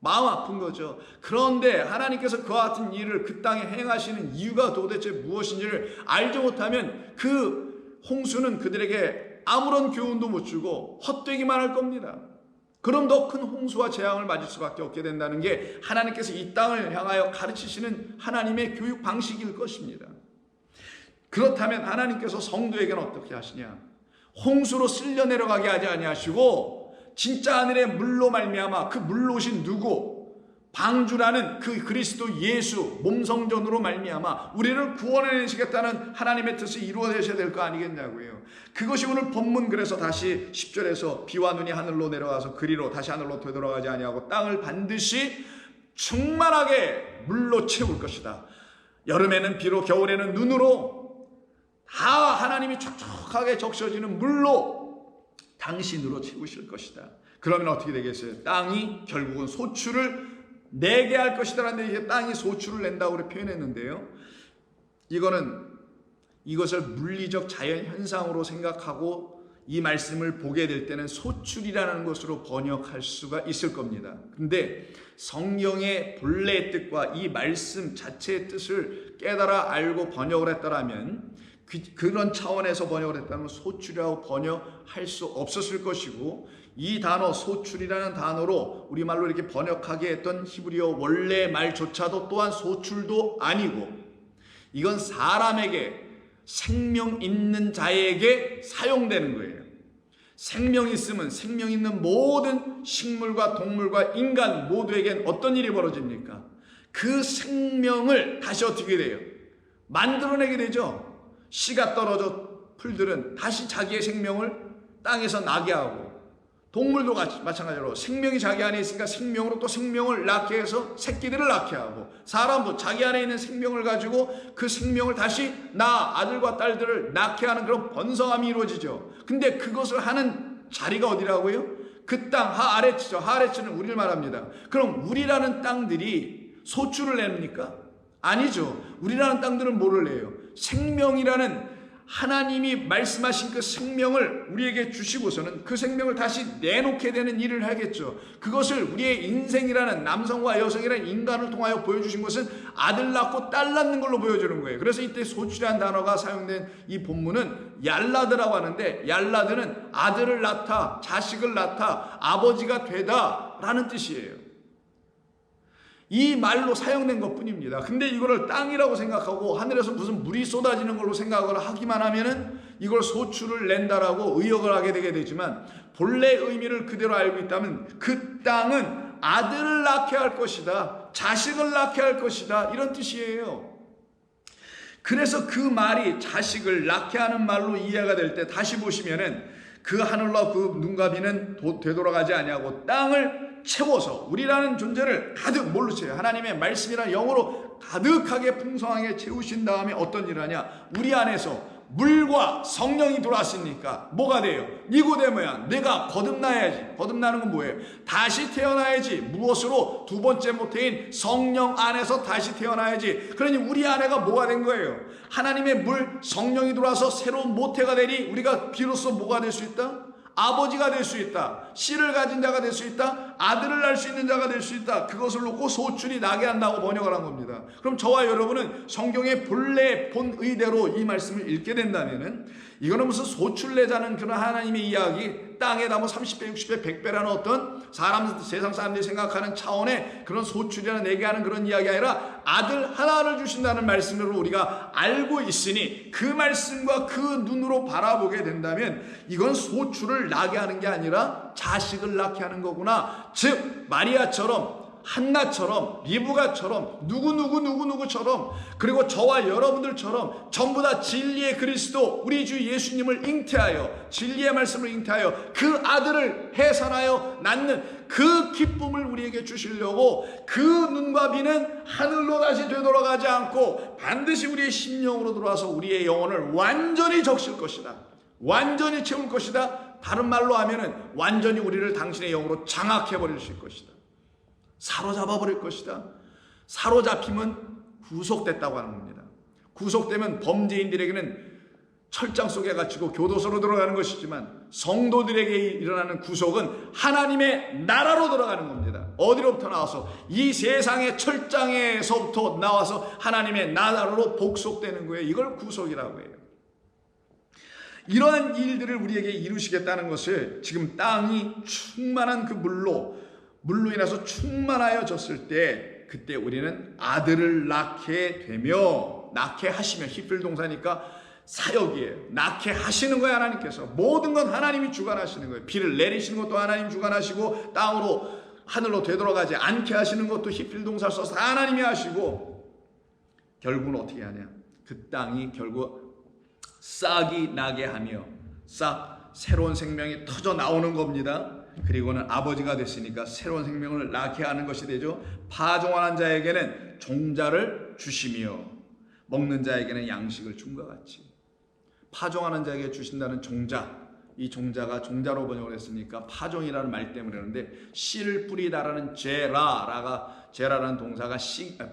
마음 아픈 거죠. 그런데 하나님께서 그와 같은 일을 그 땅에 행하시는 이유가 도대체 무엇인지를 알지 못하면 그 홍수는 그들에게 아무런 교훈도 못 주고 헛되기만 할 겁니다. 그럼 더 큰 홍수와 재앙을 맞을 수밖에 없게 된다는 게 하나님께서 이 땅을 향하여 가르치시는 하나님의 교육 방식일 것입니다. 그렇다면 하나님께서 성도에게는 어떻게 하시냐? 홍수로 쓸려 내려가게 하지 아니하시고 진짜 하늘의 물로 말미암아 그 물로 오신 누구? 방주라는 그 그리스도 예수 몸성전으로 말미암아 우리를 구원해내시겠다는 하나님의 뜻을 이루어내셔야 될 거 아니겠냐고요. 그것이 오늘 본문. 그래서 다시 10절에서 비와 눈이 하늘로 내려와서 그리로 다시 하늘로 되돌아가지 아니하고 땅을 반드시 충만하게 물로 채울 것이다. 여름에는 비로 겨울에는 눈으로 다 하나님이 촉촉하게 적셔지는 물로 당신으로 채우실 것이다. 그러면 어떻게 되겠어요? 땅이 결국은 소출을 내게 할 것이다. 라는데 이게 땅이 소출을 낸다고 표현했는데요. 이것을 물리적 자연 현상으로 생각하고 이 말씀을 보게 될 때는 소출이라는 것으로 번역할 수가 있을 겁니다. 근데 성경의 본래의 뜻과 이 말씀 자체의 뜻을 깨달아 알고 번역을 했더라면 그런 차원에서 번역을 했다면 소출이라고 번역할 수 없었을 것이고 이 단어 소출이라는 단어로 우리말로 이렇게 번역하게 했던 히브리어 원래 말조차도 또한 소출도 아니고 이건 사람에게 생명 있는 자에게 사용되는 거예요. 생명이 있으면 생명 있는 모든 식물과 동물과 인간 모두에겐 어떤 일이 벌어집니까? 그 생명을 다시 어떻게 돼요? 만들어내게 되죠. 씨가 떨어져 풀들은 다시 자기의 생명을 땅에서 나게 하고, 동물도 마찬가지로 생명이 자기 안에 있으니까 생명으로 또 생명을 낳게 해서 새끼들을 낳게 하고, 사람도 자기 안에 있는 생명을 가지고 그 생명을 다시 아들과 딸들을 낳게 하는 그런 번성함이 이루어지죠. 근데 그것을 하는 자리가 어디라고요? 그 땅 하아레츠죠. 하아레츠는 우리를 말합니다. 그럼 우리라는 땅들이 소출을 냅니까? 아니죠. 우리라는 땅들은 뭐를 내요? 생명이라는 하나님이 말씀하신 그 생명을 우리에게 주시고서는 그 생명을 다시 내놓게 되는 일을 하겠죠. 그것을 우리의 인생이라는, 남성과 여성이라는 인간을 통하여 보여주신 것은 아들 낳고 딸 낳는 걸로 보여주는 거예요. 그래서 이때 소출이라는 단어가 사용된 이 본문은 얄라드라고 하는데, 얄라드는 아들을 낳다, 자식을 낳다, 아버지가 되다 라는 뜻이에요. 이 말로 사용된 것 뿐입니다. 근데 이거를 땅이라고 생각하고 하늘에서 무슨 물이 쏟아지는 걸로 생각을 하기만 하면은 이걸 소출을 낸다라고 의역을 하게 되게 되지만, 본래 의미를 그대로 알고 있다면 그 땅은 아들을 낳게 할 것이다, 자식을 낳게 할 것이다, 이런 뜻이에요. 그래서 그 말이 자식을 낳게 하는 말로 이해가 될 때 다시 보시면은 그 하늘과 그 눈과 비는 되돌아가지 아니하고 땅을 채워서 우리라는 존재를 가득 뭘로 채워요? 하나님의 말씀이라는 영으로 가득하게 풍성하게 채우신 다음에 어떤 일을 하냐? 우리 안에서 물과 성령이 들어왔으니까 뭐가 돼요? 니고데모야, 내가 거듭나야지. 거듭나는 건 뭐예요? 다시 태어나야지. 무엇으로? 두 번째 모태인 성령 안에서 다시 태어나야지. 그러니 우리 안에가 뭐가 된 거예요? 하나님의 물, 성령이 들어와서 새로운 모태가 되니 우리가 비로소 뭐가 될 수 있다? 아버지가 될 수 있다. 씨를 가진 자가 될 수 있다. 아들을 낳을 수 있는 자가 될 수 있다. 그것을 놓고 소출이 나게 한다고 번역을 한 겁니다. 그럼 저와 여러분은 성경의 본래 본의대로 이 말씀을 읽게 된다면은, 이거는 무슨 소출내자는 그런 하나님의 이야기, 땅에다 뭐 30배, 60배, 100배라는 어떤 세상 사람들이 생각하는 차원의 그런 소출이나 내게 하는 그런 이야기 아니라 아들 하나를 주신다는 말씀으로 우리가 알고 있으니, 그 말씀과 그 눈으로 바라보게 된다면 이건 소출을 나게 하는 게 아니라 자식을 낳게 하는 거구나. 즉 마리아처럼, 한나처럼, 리브가처럼, 누구처럼, 그리고 저와 여러분들처럼 전부 다 진리의 그리스도 우리 주 예수님을 잉태하여, 진리의 말씀을 잉태하여 그 아들을 해산하여 낳는 그 기쁨을 우리에게 주시려고, 그 눈과 비는 하늘로 다시 되돌아가지 않고 반드시 우리의 심령으로 들어와서 우리의 영혼을 완전히 적실 것이다, 완전히 채울 것이다. 다른 말로 하면은 완전히 우리를 당신의 영으로 장악해 버릴 수 있을 것이다, 사로잡아 버릴 것이다. 사로잡히면 구속됐다고 하는 겁니다. 구속되면 범죄인들에게는 철장 속에 갇히고 교도소로 들어가는 것이지만, 성도들에게 일어나는 구속은 하나님의 나라로 들어가는 겁니다. 어디로부터 나와서? 이 세상의 철장에서부터 나와서 하나님의 나라로 복속되는 거예요. 이걸 구속이라고 해요. 이러한 일들을 우리에게 이루시겠다는 것을 지금 땅이 충만한 그 물로 인해서 충만하여졌을 때, 그때 우리는 아들을 낳게 되며, 낳게 하시면, 히필 동사니까 사역이에요. 낳게 하시는 거예요. 하나님께서 모든 건 하나님이 주관하시는 거예요. 비를 내리시는 것도 하나님 주관하시고, 땅으로 하늘로 되돌아가지 않게 하시는 것도 히필 동사를 써서 하나님이 하시고, 결국은 어떻게 하냐? 그 땅이 결국 싹이 나게 하며 새로운 생명이 터져 나오는 겁니다. 그리고는 아버지가 됐으니까 새로운 생명을 낳게 하는 것이 되죠. 파종하는 자에게는 종자를 주시며 먹는 자에게는 양식을 줌과 같이. 파종하는 자에게 주신다는 종자, 이 종자가 종자로 번역을 했으니까 파종이라는 말 때문에 그러는데, 씨를 뿌리다라는 제라라는 동사가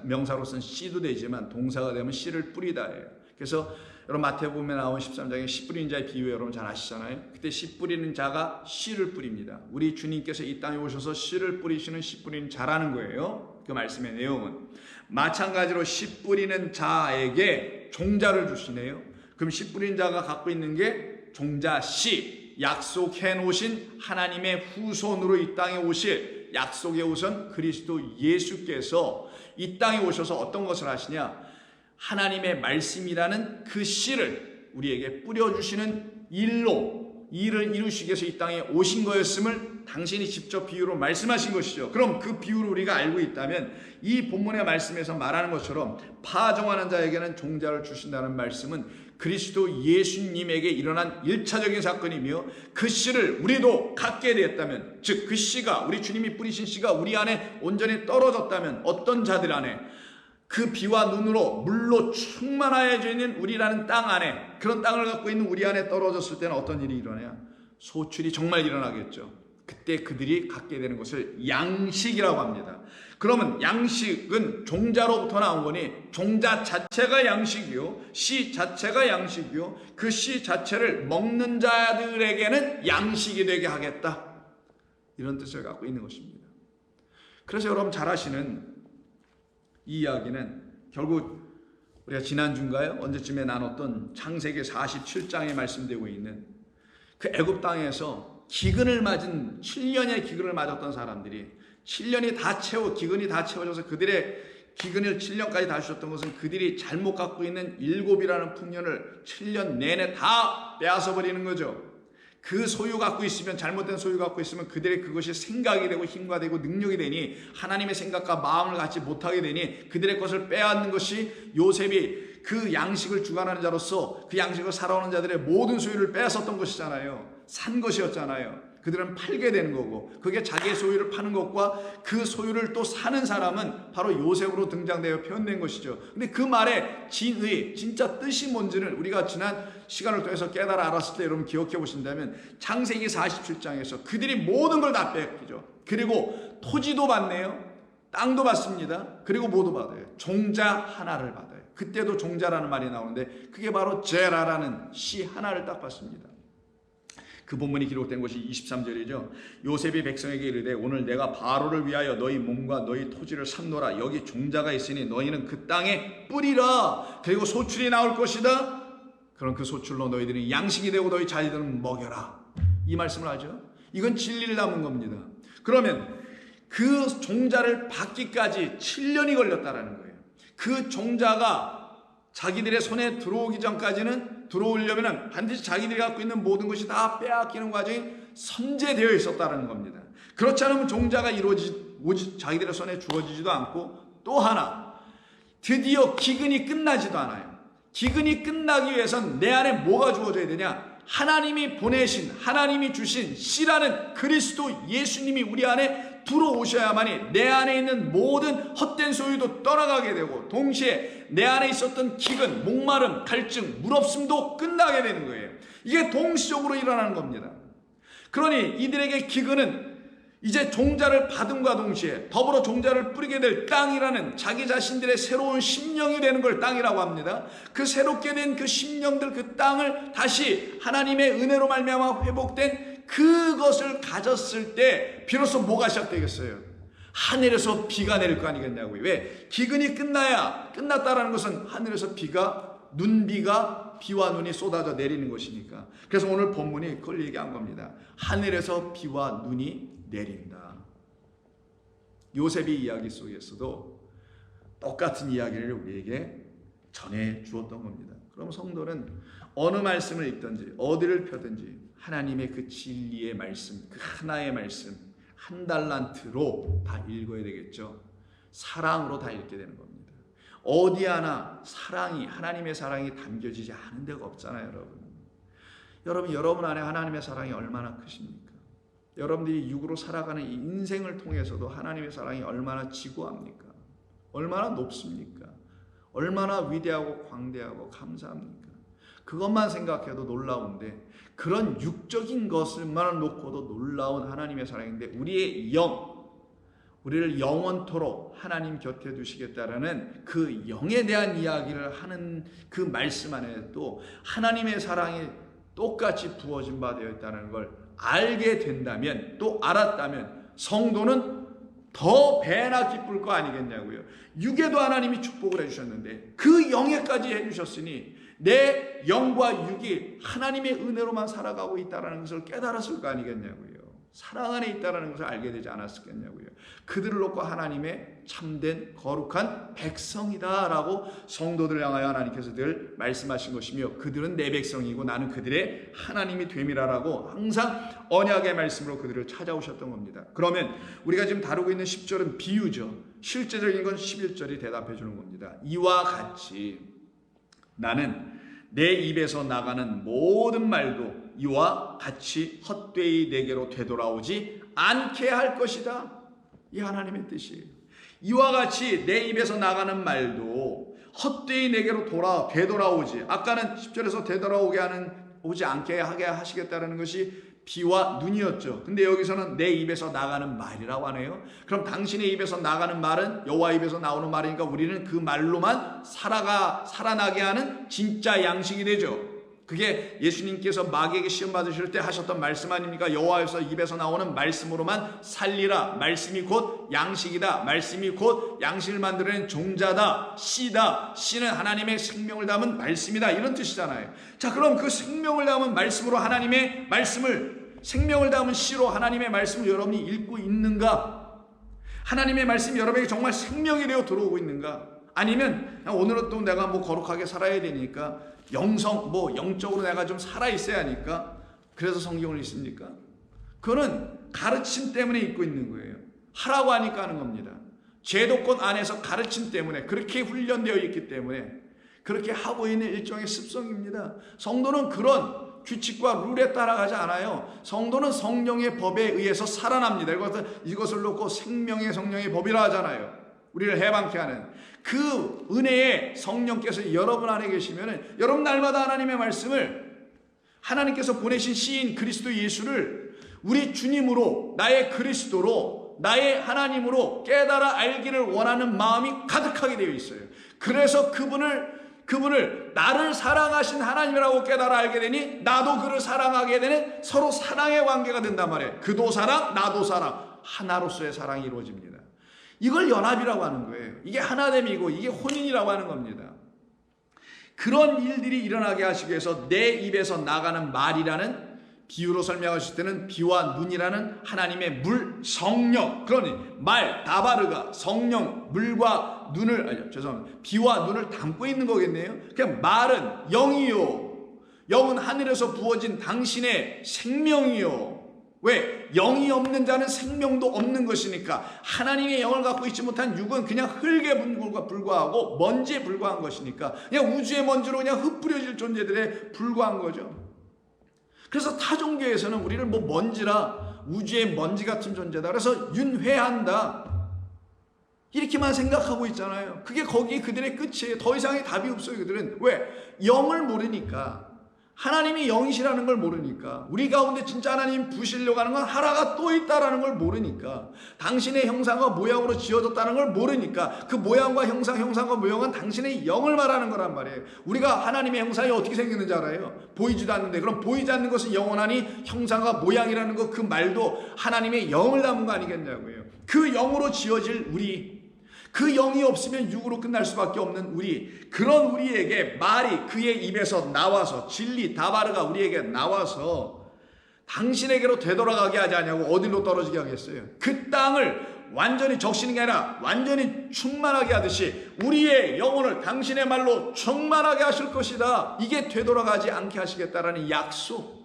명사로 쓴 씨도 되지만 동사가 되면 씨를 뿌리다예요. 그래서 여러분 마태복음에 나온 13장에 씨 뿌리는 자의 비유 여러분 잘 아시잖아요. 그때 씨 뿌리는 자가 씨를 뿌립니다. 우리 주님께서 이 땅에 오셔서 씨를 뿌리시는 씨 뿌리는 자라는 거예요. 그 말씀의 내용은 마찬가지로 씨 뿌리는 자에게 종자를 주시네요. 그럼 씨 뿌리는 자가 갖고 있는 게 종자 씨, 약속해 놓으신 하나님의 후손으로 이 땅에 오실 약속의 후손 그리스도 예수께서 이 땅에 오셔서 어떤 것을 하시냐? 하나님의 말씀이라는 그 씨를 우리에게 뿌려주시는 일로 일을 이루시기 위해서 이 땅에 오신 거였음을 당신이 직접 비유로 말씀하신 것이죠. 그럼 그 비유를 우리가 알고 있다면 이 본문의 말씀에서 말하는 것처럼 파종하는 자에게는 종자를 주신다는 말씀은 그리스도 예수님에게 일어난 1차적인 사건이며 그 씨를 우리도 갖게 되었다면, 즉 그 씨가, 우리 주님이 뿌리신 씨가 우리 안에 온전히 떨어졌다면, 어떤 자들 안에, 그 비와 눈으로 물로 충만하여져 있는 우리라는 땅 안에, 그런 땅을 갖고 있는 우리 안에 떨어졌을 때는 어떤 일이 일어나요? 소출이 정말 일어나겠죠. 그때 그들이 갖게 되는 것을 양식이라고 합니다. 그러면 양식은 종자로부터 나온 거니 종자 자체가 양식이요, 씨 자체가 양식이요, 그 씨 자체를 먹는 자들에게는 양식이 되게 하겠다, 이런 뜻을 갖고 있는 것입니다. 그래서 여러분 잘 아시는 이 이야기는 결국 우리가 지난주인가요? 언제쯤에 나눴던 창세기 47장에 말씀되고 있는 그 애굽 땅에서 기근을 맞은 7년의 기근을 맞았던 사람들이 7년이 다 기근이 다 채워져서 그들의 기근을 7년까지 다 주셨던 것은 그들이 잘못 갖고 있는 일곱이라는 풍년을 7년 내내 다 빼앗아 버리는 거죠. 그 소유 갖고 있으면, 잘못된 소유 갖고 있으면 그들의 그것이 생각이 되고 힘과 되고 능력이 되니 하나님의 생각과 마음을 갖지 못하게 되니 그들의 것을 빼앗는 것이 요셉이 그 양식을 주관하는 자로서 그 양식을 살아오는 자들의 모든 소유를 빼앗았던 것이잖아요. 산 것이었잖아요. 그들은 팔게 되는 거고, 그게 자기의 소유를 파는 것과 그 소유를 또 사는 사람은 바로 요셉으로 등장되어 표현된 것이죠. 근데 그 말의 진짜 뜻이 뭔지를 우리가 지난 시간을 통해서 깨달아 알았을 때 여러분 기억해 보신다면 창세기 47장에서 그들이 모든 걸 다 뺏기죠. 그리고 토지도 받네요. 땅도 받습니다. 그리고 뭐도 받아요? 종자 하나를 받아요. 그때도 종자라는 말이 나오는데 그게 바로 제라라는 씨 하나를 딱 받습니다. 그 본문이 기록된 것이 23절이죠. 요셉이 백성에게 이르되 오늘 내가 바로를 위하여 너희 몸과 너희 토지를 샀노라. 여기 종자가 있으니 너희는 그 땅에 뿌리라. 그리고 소출이 나올 것이다. 그럼 그 소출로 너희들이 양식이 되고 너희 자녀들은 먹여라. 이 말씀을 하죠. 이건 진리를 담은 겁니다. 그러면 그 종자를 받기까지 7년이 걸렸다라는 거예요. 그 종자가 자기들의 손에 들어오기 전까지는, 들어오려면 반드시 자기들이 갖고 있는 모든 것이 다 빼앗기는 과정이 선제되어 있었다는 겁니다. 그렇지 않으면 종자가 자기들의 손에 주어지지도 않고, 또 하나 드디어 기근이 끝나지도 않아요. 기근이 끝나기 위해선 내 안에 뭐가 주어져야 되냐? 하나님이 보내신, 하나님이 주신 씨라는 그리스도 예수님이 우리 안에 들어오셔야만이 내 안에 있는 모든 헛된 소유도 떠나가게 되고, 동시에 내 안에 있었던 기근, 목마름, 갈증, 물없음도 끝나게 되는 거예요. 이게 동시적으로 일어나는 겁니다. 그러니 이들에게 기근은 이제 종자를 받음과 동시에 더불어 종자를 뿌리게 될 땅이라는 자기 자신들의 새로운 심령이 되는 걸 땅이라고 합니다. 그 새롭게 된 그 심령들, 그 땅을 다시 하나님의 은혜로 말미암아 회복된 그것을 가졌을 때 비로소 뭐가 시작되겠어요? 하늘에서 비가 내릴 거 아니겠냐고요. 왜? 기근이 끝났다라는 것은 하늘에서 눈비가, 비와 눈이 쏟아져 내리는 것이니까. 그래서 오늘 본문이 그걸 얘기한 겁니다. 하늘에서 비와 눈이 내린다. 요셉의 이야기 속에서도 똑같은 이야기를 우리에게 전해 주었던 겁니다. 그럼 성도는 어느 말씀을 읽든지 어디를 펴든지 하나님의 그 진리의 말씀, 그 하나의 말씀 한 달란트로 다 읽어야 되겠죠. 사랑으로 다 읽게 되는 겁니다. 어디 하나 하나님의 사랑이 담겨지지 않은 데가 없잖아요. 여러분 안에 하나님의 사랑이 얼마나 크십니까? 여러분들이 육으로 살아가는 이 인생을 통해서도 하나님의 사랑이 얼마나 지구합니까? 얼마나 높습니까? 얼마나 위대하고 광대하고 감사합니까? 그것만 생각해도 놀라운데, 그런 육적인 것을만 놓고도 놀라운 하나님의 사랑인데, 우리를 영원토록 하나님 곁에 두시겠다라는 그 영에 대한 이야기를 하는 그 말씀 안에 또 하나님의 사랑이 똑같이 부어진 바 되어 있다는 걸 알게 된다면, 또 알았다면 성도는 더 배나 기쁠 거 아니겠냐고요. 육에도 하나님이 축복을 해주셨는데 그 영에까지 해주셨으니 내 영과 육이 하나님의 은혜로만 살아가고 있다는 것을 깨달았을 거 아니겠냐고요. 사랑 안에 있다는 것을 알게 되지 않았겠냐고요. 그들을 놓고 하나님의 참된 거룩한 백성이다라고 성도들 향하여 하나님께서 늘 말씀하신 것이며, 그들은 내 백성이고 나는 그들의 하나님이 됨이라라고 항상 언약의 말씀으로 그들을 찾아오셨던 겁니다. 그러면 우리가 지금 다루고 있는 10절은 비유죠. 실제적인 건 11절이 대답해 주는 겁니다. 이와 같이 나는 내 입에서 나가는 모든 말도 이와 같이 헛되이 내게로 되돌아오지 않게 할 것이다. 이 하나님의 뜻이에요. 이와 같이 내 입에서 나가는 말도 헛되이 내게로 되돌아오지, 아까는 10절에서 오지 않게 하게 하시겠다는 것이 비와 눈이었죠. 근데 여기서는 내 입에서 나가는 말이라고 하네요. 그럼 당신의 입에서 나가는 말은 여호와 입에서 나오는 말이니까 우리는 그 말로만 살아나게 하는 진짜 양식이 되죠. 그게 예수님께서 마귀에게 시험 받으실 때 하셨던 말씀 아닙니까? 여호와에서 입에서 나오는 말씀으로만 살리라. 말씀이 곧 양식이다. 말씀이 곧 양식을 만들어낸 종자다. 씨다. 씨는 하나님의 생명을 담은 말씀이다. 이런 뜻이잖아요. 자, 그럼 그 생명을 담은 말씀으로 하나님의 말씀을, 생명을 담은 씨로 하나님의 말씀을 여러분이 읽고 있는가? 하나님의 말씀이 여러분에게 정말 생명이 되어 들어오고 있는가? 아니면 오늘은 또 내가 거룩하게 살아야 되니까 영적으로 내가 좀 살아있어야 하니까 그래서 성경을 읽습니까? 그거는 가르침 때문에 읽고 있는 거예요. 하라고 하니까 하는 겁니다. 제도권 안에서 가르침 때문에, 그렇게 훈련되어 있기 때문에 그렇게 하고 있는 일종의 습성입니다. 성도는 그런 규칙과 룰에 따라가지 않아요. 성도는 성령의 법에 의해서 살아납니다. 이것을 놓고 생명의 성령의 법이라 하잖아요. 우리를 해방케 하는 그 은혜의 성령께서 여러분 안에 계시면 여러분 날마다 하나님의 말씀을, 하나님께서 보내신 시인 그리스도 예수를 우리 주님으로, 나의 그리스도로, 나의 하나님으로 깨달아 알기를 원하는 마음이 가득하게 되어 있어요. 그래서 그분을 나를 사랑하신 하나님이라고 깨달아 알게 되니 나도 그를 사랑하게 되는 서로 사랑의 관계가 된단 말이에요. 그도 사랑, 나도 사랑, 하나로서의 사랑이 이루어집니다. 이걸 연합이라고 하는 거예요. 이게 하나됨이고 이게 혼인이라고 하는 겁니다. 그런 일들이 일어나게 하시기 위해서 내 입에서 나가는 말이라는 비유로 설명하실 때는 비와 눈이라는 하나님의 물, 성령, 그러니 말, 다바르가 성령, 물과 눈을, 비와 눈을 담고 있는 거겠네요. 그냥 말은 영이요, 영은 하늘에서 부어진 당신의 생명이요. 왜? 영이 없는 자는 생명도 없는 것이니까. 하나님의 영을 갖고 있지 못한 육은 그냥 흙에 불과하고 먼지에 불과한 것이니까 그냥 우주의 먼지로 그냥 흩뿌려질 존재들에 불과한 거죠. 그래서 타 종교에서는 우리를 먼지라, 우주의 먼지 같은 존재다, 그래서 윤회한다, 이렇게만 생각하고 있잖아요. 그게 거기 그들의 끝이에요. 더 이상의 답이 없어요. 그들은 왜? 영을 모르니까, 하나님이 영이시라는 걸 모르니까, 우리 가운데 진짜 하나님 부시려고 하는 건 하나가 또 있다라는 걸 모르니까, 당신의 형상과 모양으로 지어졌다는 걸 모르니까, 그 모양과 형상과 모양은 당신의 영을 말하는 거란 말이에요. 우리가 하나님의 형상이 어떻게 생겼는지 알아요? 보이지도 않는데, 그럼 보이지 않는 것은 영원하니 형상과 모양이라는 거, 그 말도 하나님의 영을 담은 거 아니겠냐고요. 그 영으로 지어질 우리, 그 영이 없으면 육으로 끝날 수밖에 없는 우리, 그런 우리에게 말이 그의 입에서 나와서, 진리 다바르가 우리에게 나와서 당신에게로 되돌아가게 하지 않냐고, 어디로 떨어지게 하겠어요? 그 땅을 완전히 적시는 게 아니라 완전히 충만하게 하듯이 우리의 영혼을 당신의 말로 충만하게 하실 것이다. 이게 되돌아가지 않게 하시겠다라는 약속.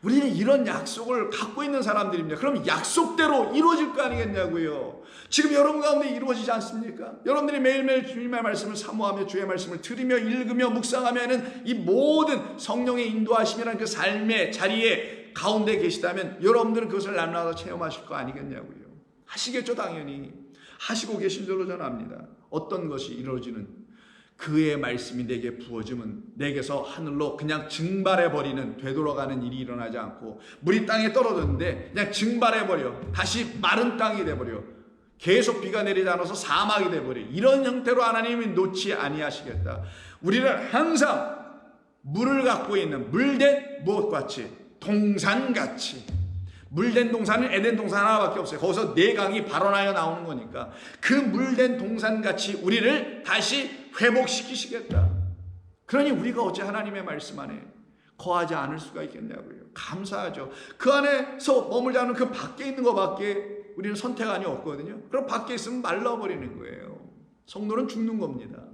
우리는 이런 약속을 갖고 있는 사람들입니다. 그럼 약속대로 이루어질 거 아니겠냐고요. 지금 여러분 가운데 이루어지지 않습니까? 여러분들이 매일매일 주님의 말씀을 사모하며 주의 말씀을 들으며 읽으며 묵상하며 하는 이 모든 성령의 인도하심이라는 그 삶의 자리에 가운데 계시다면 여러분들은 그것을 날마다 체험하실 거 아니겠냐고요. 하시겠죠, 당연히. 하시고 계신 줄로 저는 압니다. 어떤 것이 이루어지는, 그의 말씀이 내게 부어지면 내게서 하늘로 그냥 증발해버리는, 되돌아가는 일이 일어나지 않고, 물이 땅에 떨어졌는데 그냥 증발해버려, 다시 마른 땅이 돼버려, 계속 비가 내리지 않아서 사막이 돼버려. 이런 형태로 하나님이 놓지 아니하시겠다. 우리를 항상 물을 갖고 있는 물된 무엇같이, 동산같이. 물된 동산은 에덴 동산 하나밖에 없어요. 거기서 네 강이 발원하여 나오는 거니까 그 물된 동산같이 우리를 다시 회복시키시겠다. 그러니 우리가 어찌 하나님의 말씀 안에 거하지 않을 수가 있겠냐고요. 감사하죠. 그 안에서 머물지 않으면 그 밖에 있는 것밖에 우리는 선택안이 없거든요. 그럼 밖에 있으면 말라버리는 거예요. 성도는 죽는 겁니다.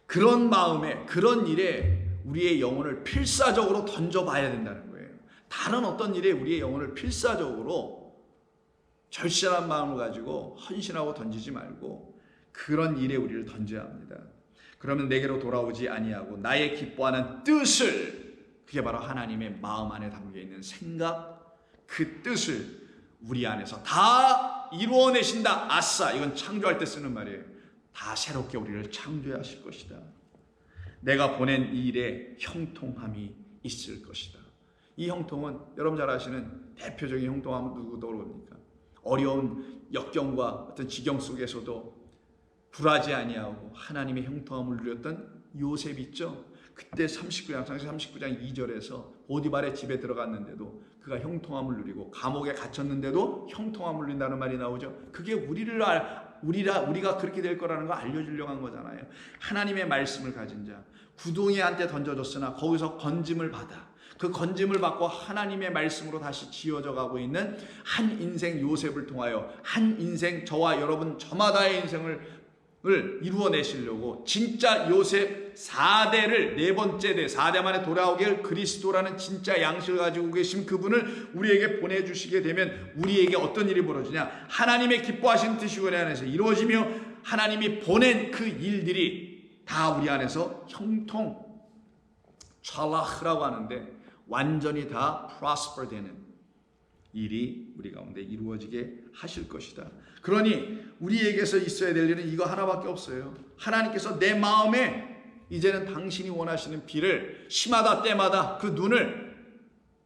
그런 마음에, 그런 일에 우리의 영혼을 필사적으로 던져봐야 된다는 거예요. 다른 어떤 일에 우리의 영혼을 필사적으로 절실한 마음을 가지고 헌신하고 던지지 말고 그런 일에 우리를 던져야 합니다. 그러면 내게로 돌아오지 아니하고 나의 기뻐하는 뜻을, 그게 바로 하나님의 마음 안에 담겨있는 생각, 그 뜻을 우리 안에서 다 이루어내신다. 아싸, 이건 창조할 때 쓰는 말이에요. 다 새롭게 우리를 창조하실 것이다. 내가 보낸 이 일에 형통함이 있을 것이다. 이 형통은 여러분 잘 아시는 대표적인 형통함은 누구 떠오릅니까? 어려운 역경과 어떤 지경 속에서도 불하지 아니하고 하나님의 형통함을 누렸던 요셉 있죠? 그때 39장 2절에서 보디발의 집에 들어갔는데도 그가 형통함을 누리고 감옥에 갇혔는데도 형통함을 누린다는 말이 나오죠. 그게 우리가 그렇게 될 거라는 거 알려주려고 한 거잖아요. 하나님의 말씀을 가진 자, 구덩이한테 던져졌으나 거기서 건짐을 받아 그 건짐을 받고 하나님의 말씀으로 다시 지어져 가고 있는 한 인생 요셉을 통하여 한 인생, 저와 여러분 저마다의 인생을 이루어내시려고 진짜 요셉 4대를 네 번째 대 4대 만에 돌아오게 그리스도라는 진짜 양식을 가지고 계신 그분을 우리에게 보내주시게 되면 우리에게 어떤 일이 벌어지냐, 하나님의 기뻐하시는 뜻이 우리 안에서 이루어지며 하나님이 보낸 그 일들이 다 우리 안에서 형통, 찰라흐라고 하는데 완전히 다 prosper 되는 일이 우리 가운데 이루어지게 하실 것이다. 그러니 우리에게서 있어야 될 일은 이거 하나밖에 없어요. 하나님께서 내 마음에 이제는 당신이 원하시는 비를 시마다 때마다 그 눈을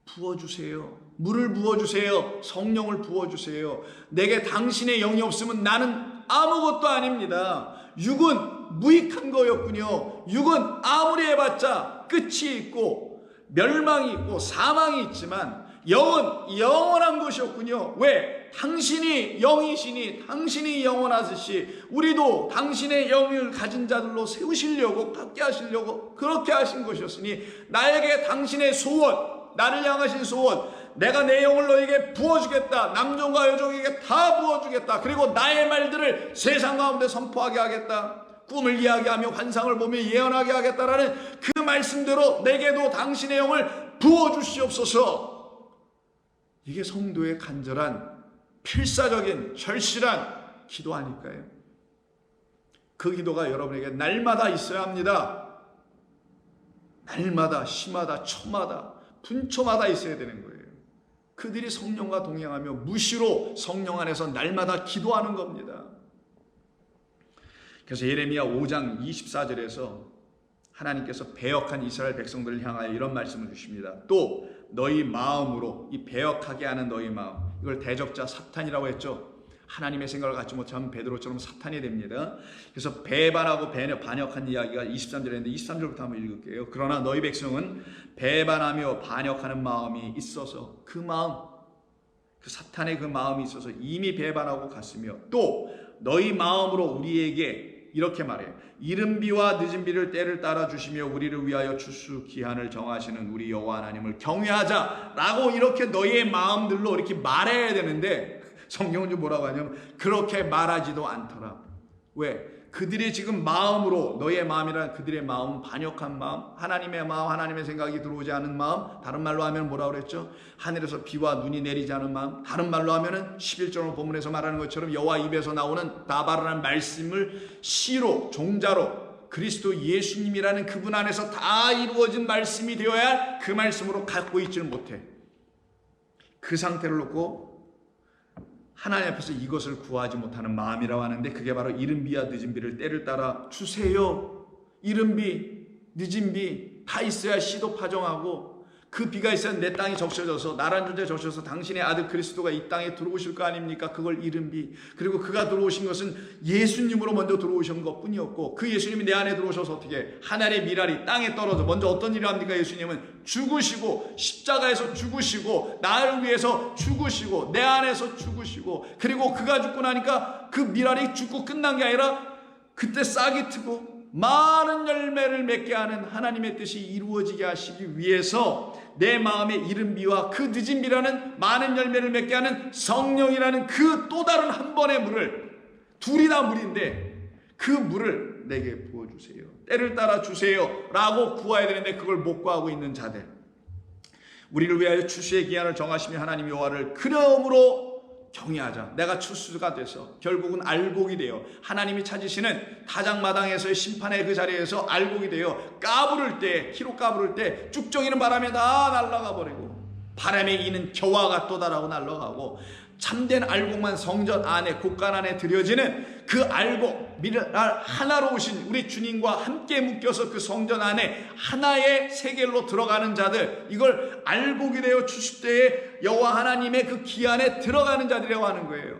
부어주세요. 물을 부어주세요. 성령을 부어주세요. 내게 당신의 영이 없으면 나는 아무것도 아닙니다. 육은 무익한 거였군요. 육은 아무리 해봤자 끝이 있고 멸망이 있고 사망이 있지만 영은 영원한 것이었군요. 왜? 당신이 영이시니 당신이 영원하듯이 우리도 당신의 영을 가진 자들로 세우시려고 갖게 하시려고 그렇게 하신 것이었으니 나에게 당신의 소원, 나를 향하신 소원, 내가 내 영을 너에게 부어주겠다. 남종과 여종에게 다 부어주겠다. 그리고 나의 말들을 세상 가운데 선포하게 하겠다. 꿈을 이야기하며 환상을 보며 예언하게 하겠다라는 그 말씀대로 내게도 당신의 영을 부어주시옵소서. 이게 성도의 간절한 필사적인 절실한 기도 아닐까요? 그 기도가 여러분에게 날마다 있어야 합니다. 날마다, 시마다, 초마다, 분초마다 있어야 되는 거예요. 그들이 성령과 동행하며 무시로 성령 안에서 날마다 기도하는 겁니다. 그래서 예레미야 5장 24절에서 하나님께서 배역한 이스라엘 백성들을 향하여 이런 말씀을 주십니다. 또 너희 마음으로, 이 배역하게 하는 너희 마음, 이걸 대적자 사탄이라고 했죠. 하나님의 생각을 갖지 못하면 베드로처럼 사탄이 됩니다. 그래서 배반하고 반역한 이야기가 23절에 있는데 23절부터 한번 읽을게요. 그러나 너희 백성은 배반하며 반역하는 마음이 있어서 그 마음, 그 사탄의 그 마음이 있어서 이미 배반하고 갔으며 또 너희 마음으로 우리에게 이렇게 말해요. 이른 비와 늦은 비를 때를 따라 주시며 우리를 위하여 추수 기한을 정하시는 우리 여호와 하나님을 경외하자라고 이렇게 너희의 마음들로 이렇게 말해야 되는데 성경은 좀 뭐라고 하냐면 그렇게 말하지도 않더라. 왜? 그들이 지금 마음으로, 너희의 마음이란 그들의 마음은 반역한 마음, 하나님의 마음, 하나님의 생각이 들어오지 않은 마음, 다른 말로 하면 뭐라고 그랬죠? 하늘에서 비와 눈이 내리지 않은 마음, 다른 말로 하면은 11절 본문에서 말하는 것처럼 여호와 입에서 나오는 다바라는 말씀을 시로, 종자로 그리스도 예수님이라는 그분 안에서 다 이루어진 말씀이 되어야 할 그 말씀으로 갖고 있지를 못해. 그 상태를 놓고 하나님 앞에서 이것을 구하지 못하는 마음이라고 하는데 그게 바로 이른 비와 늦은 비를 때를 따라 주세요. 이른 비, 늦은 비 다 있어야 씨도 파종하고 그 비가 있어야 내 땅이 적셔져서 나라는 존재 적셔서 당신의 아들 그리스도가 이 땅에 들어오실 거 아닙니까? 그걸 이른 비. 그리고 그가 들어오신 것은 예수님으로 먼저 들어오신 것뿐이었고 그 예수님이 내 안에 들어오셔서 어떻게 하늘의 미랄이 땅에 떨어져 먼저 어떤 일을 합니까? 예수님은 죽으시고 십자가에서 죽으시고 나를 위해서 죽으시고 내 안에서 죽으시고 그리고 그가 죽고 나니까 그 미랄이 죽고 끝난 게 아니라 그때 싹이 트고 많은 열매를 맺게 하는 하나님의 뜻이 이루어지게 하시기 위해서 내 마음의 이른 비와 그 늦은 비라는 많은 열매를 맺게 하는 성령이라는 그 또 다른 한 번의 물을, 둘이 다 물인데 그 물을 내게 부어주세요, 때를 따라 주세요 라고 구해야 되는데 그걸 못 구하고 있는 자들, 우리를 위하여 추수의 기한을 정하시며 하나님 여호와를 그러므로 경외하자. 내가 추수가 돼서 결국은 알곡이 되어 하나님이 찾으시는 타작마당에서의 심판의 그 자리에서 알곡이 되어 까부를 때, 키로 까부를 때 쭉정이는 바람에 다 날아가 버리고 바람에 이는 겨와가 또 달아고 날아가고 참된 알곡만 성전 안에 곳간 안에 들여지는 그 알곡 미랄 하나로 오신 우리 주님과 함께 묶여서 그 성전 안에 하나의 세계로 들어가는 자들, 이걸 알곡이 되어 추수 때에 여호와 하나님의 그 기한에 들어가는 자들이라고 하는 거예요.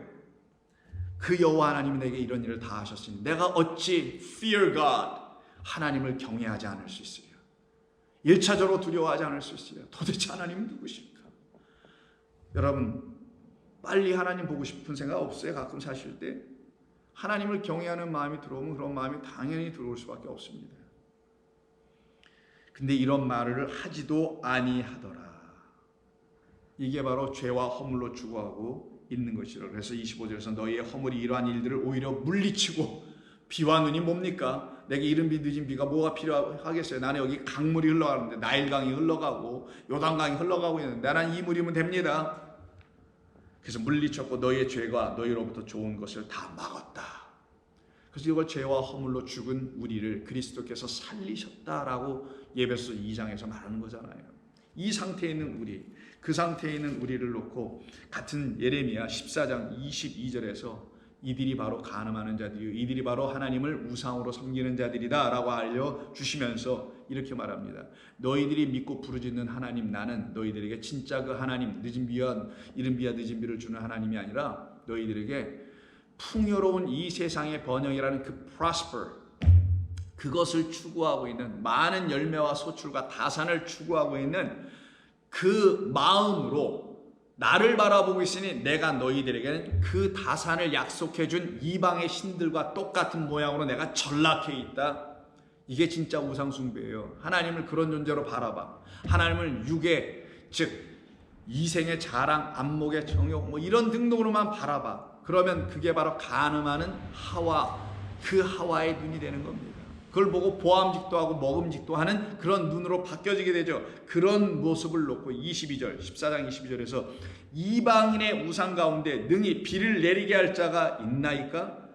그 여호와 하나님이 내게 이런 일을 다 하셨으니 내가 어찌 fear God, 하나님을 경외하지 않을 수 있어요? 1차적으로 두려워하지 않을 수 있어요? 도대체 하나님은 누구십니까? 여러분, 빨리 하나님 보고 싶은 생각 없어요? 가끔 사실 때 하나님을 경외하는 마음이 들어오면 그런 마음이 당연히 들어올 수밖에 없습니다. 근데 이런 말을 하지도 아니하더라. 이게 바로 죄와 허물로 추구하고 있는 것이라. 그래서 25절에서 너희의 허물이 이러한 일들을 오히려 물리치고, 비와 눈이 뭡니까? 내게 이른 비 늦은 비가 뭐가 필요하겠어요? 나는 여기 강물이 흘러가는데, 나일강이 흘러가고 요단강이 흘러가고 있는데 나는 이 물이면 됩니다. 그래서 물리쳤고 너희의 죄가 너희로부터 좋은 것을 다 막았다. 그래서 이걸 죄와 허물로 죽은 우리를 그리스도께서 살리셨다라고 예배소 2장에서 말하는 거잖아요. 이 상태에 있는 우리, 그 상태에 있는 우리를 놓고 같은 예레미야 14장 22절에서 이들이 바로 간음하는 자들이요, 이들이 바로 하나님을 우상으로 섬기는 자들이다 라고 알려주시면서 이렇게 말합니다. 너희들이 믿고 부르짖는 하나님, 나는 너희들에게 진짜 그 하나님, 늦은 비와 이른 비와 늦은 비를 주는 하나님이 아니라 너희들에게 풍요로운 이 세상의 번영이라는 그 prosper, 그것을 추구하고 있는, 많은 열매와 소출과 다산을 추구하고 있는 그 마음으로 나를 바라보고 있으니 내가 너희들에게는 그 다산을 약속해준 이방의 신들과 똑같은 모양으로 내가 전락해 있다. 이게 진짜 우상숭배예요. 하나님을 그런 존재로 바라봐. 하나님을 육의, 즉 이생의 자랑, 안목의 정욕 뭐 이런 등등으로만 바라봐. 그러면 그게 바로 간음하는 하와, 그 하와의 눈이 되는 겁니다. 그걸 보고 보암직도 하고 먹음직도 하는 그런 눈으로 바뀌어지게 되죠. 그런 모습을 놓고 22절, 14장 22절에서 이방인의 우상 가운데 능히 비를 내리게 할 자가 있나이까?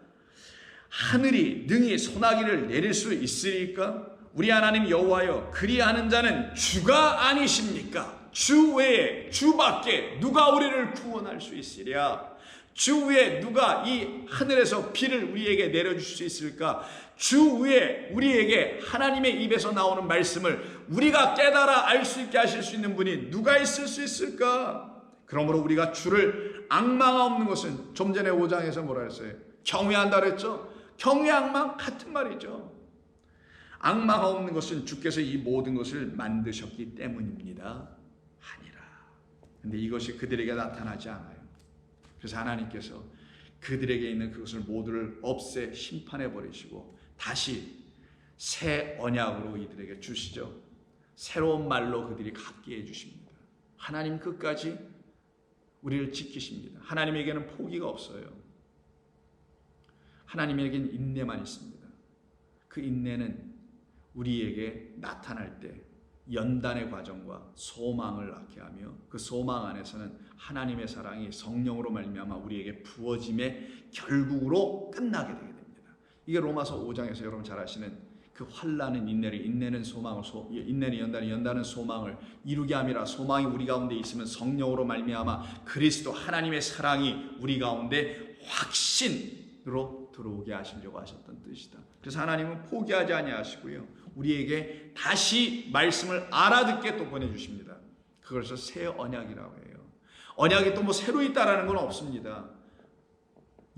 하늘이 능히 소나기를 내릴 수 있으리까? 우리 하나님 여호와여, 그리하는 자는 주가 아니십니까? 주 외에, 주밖에 누가 우리를 구원할 수 있으랴? 주 위에 누가 이 하늘에서 비를 우리에게 내려줄 수 있을까? 주 위에 우리에게 하나님의 입에서 나오는 말씀을 우리가 깨달아 알 수 있게 하실 수 있는 분이 누가 있을 수 있을까? 그러므로 우리가 주를 앙망 없는 것은, 좀 전에 5장에서 뭐라 했어요? 경외한다 그랬죠? 경외 앙망 같은 말이죠. 앙망 없는 것은 주께서 이 모든 것을 만드셨기 때문입니다. 아니라. 근데 이것이 그들에게 나타나지 않아요. 그래서 하나님께서 그들에게 있는 그것을 모두를 없애 심판해 버리시고 다시 새 언약으로 이들에게 주시죠. 새로운 말로 그들이 갖게 해주십니다. 하나님 끝까지 우리를 지키십니다. 하나님에게는 포기가 없어요. 하나님에게는 인내만 있습니다. 그 인내는 우리에게 나타날 때 연단의 과정과 소망을 낳게 하며, 그 소망 안에서는 하나님의 사랑이 성령으로 말미암아 우리에게 부어짐의 결국으로 끝나게 되게 됩니다. 이게 로마서 5장에서 여러분 잘 아시는 그 환난은 인내를, 인내는 소망을, 인내는 연단을, 연단은 소망을 이루게 함이라. 소망이 우리 가운데 있으면 성령으로 말미암아 그리스도 하나님의 사랑이 우리 가운데 확신으로 들어오게 하시려고 하셨던 뜻이다. 그래서 하나님은 포기하지 아니하시고요, 우리에게 다시 말씀을 알아듣게 또 보내주십니다. 그것을 새 언약이라고 해요. 언약이 또 뭐 새로 있다라는 건 없습니다.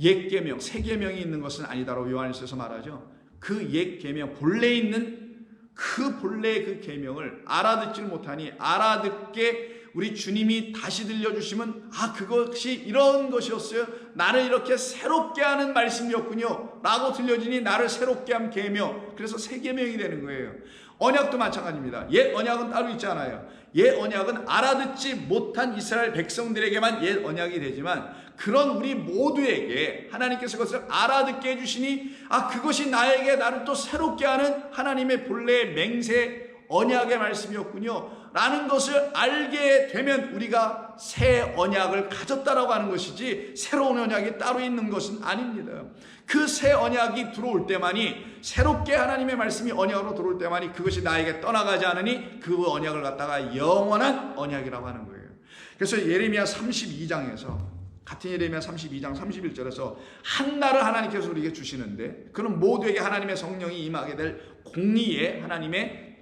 옛 계명, 새 계명이 있는 것은 아니다라고 요한일서에서 말하죠. 그 옛 계명, 본래 있는 그 본래의 그 계명을 알아듣지 못하니 알아듣게 우리 주님이 다시 들려주시면 그것이 이런 것이었어요. 나를 이렇게 새롭게 하는 말씀이었군요 라고 들려지니 나를 새롭게 한 계명, 그래서 새 계명이 되는 거예요. 언약도 마찬가지입니다. 옛 언약은 따로 있지 않아요. 옛 언약은 알아듣지 못한 이스라엘 백성들에게만 옛 언약이 되지만 그런 우리 모두에게 하나님께서 그것을 알아듣게 해주시니 그것이 나를 또 새롭게 하는 하나님의 본래의 맹세 언약의 말씀이었군요 라는 것을 알게 되면 우리가 새 언약을 가졌다라고 하는 것이지 새로운 언약이 따로 있는 것은 아닙니다. 그 새 언약이 들어올 때만이, 새롭게 하나님의 말씀이 언약으로 들어올 때만이 그것이 나에게 떠나가지 않으니 그 언약을 갖다가 영원한 언약이라고 하는 거예요. 그래서 예레미야 32장에서, 같은 예레미야 32장 31절에서 한 날을 하나님께서 우리에게 주시는데, 그는 모두에게 하나님의 성령이 임하게 될 공의의 하나님의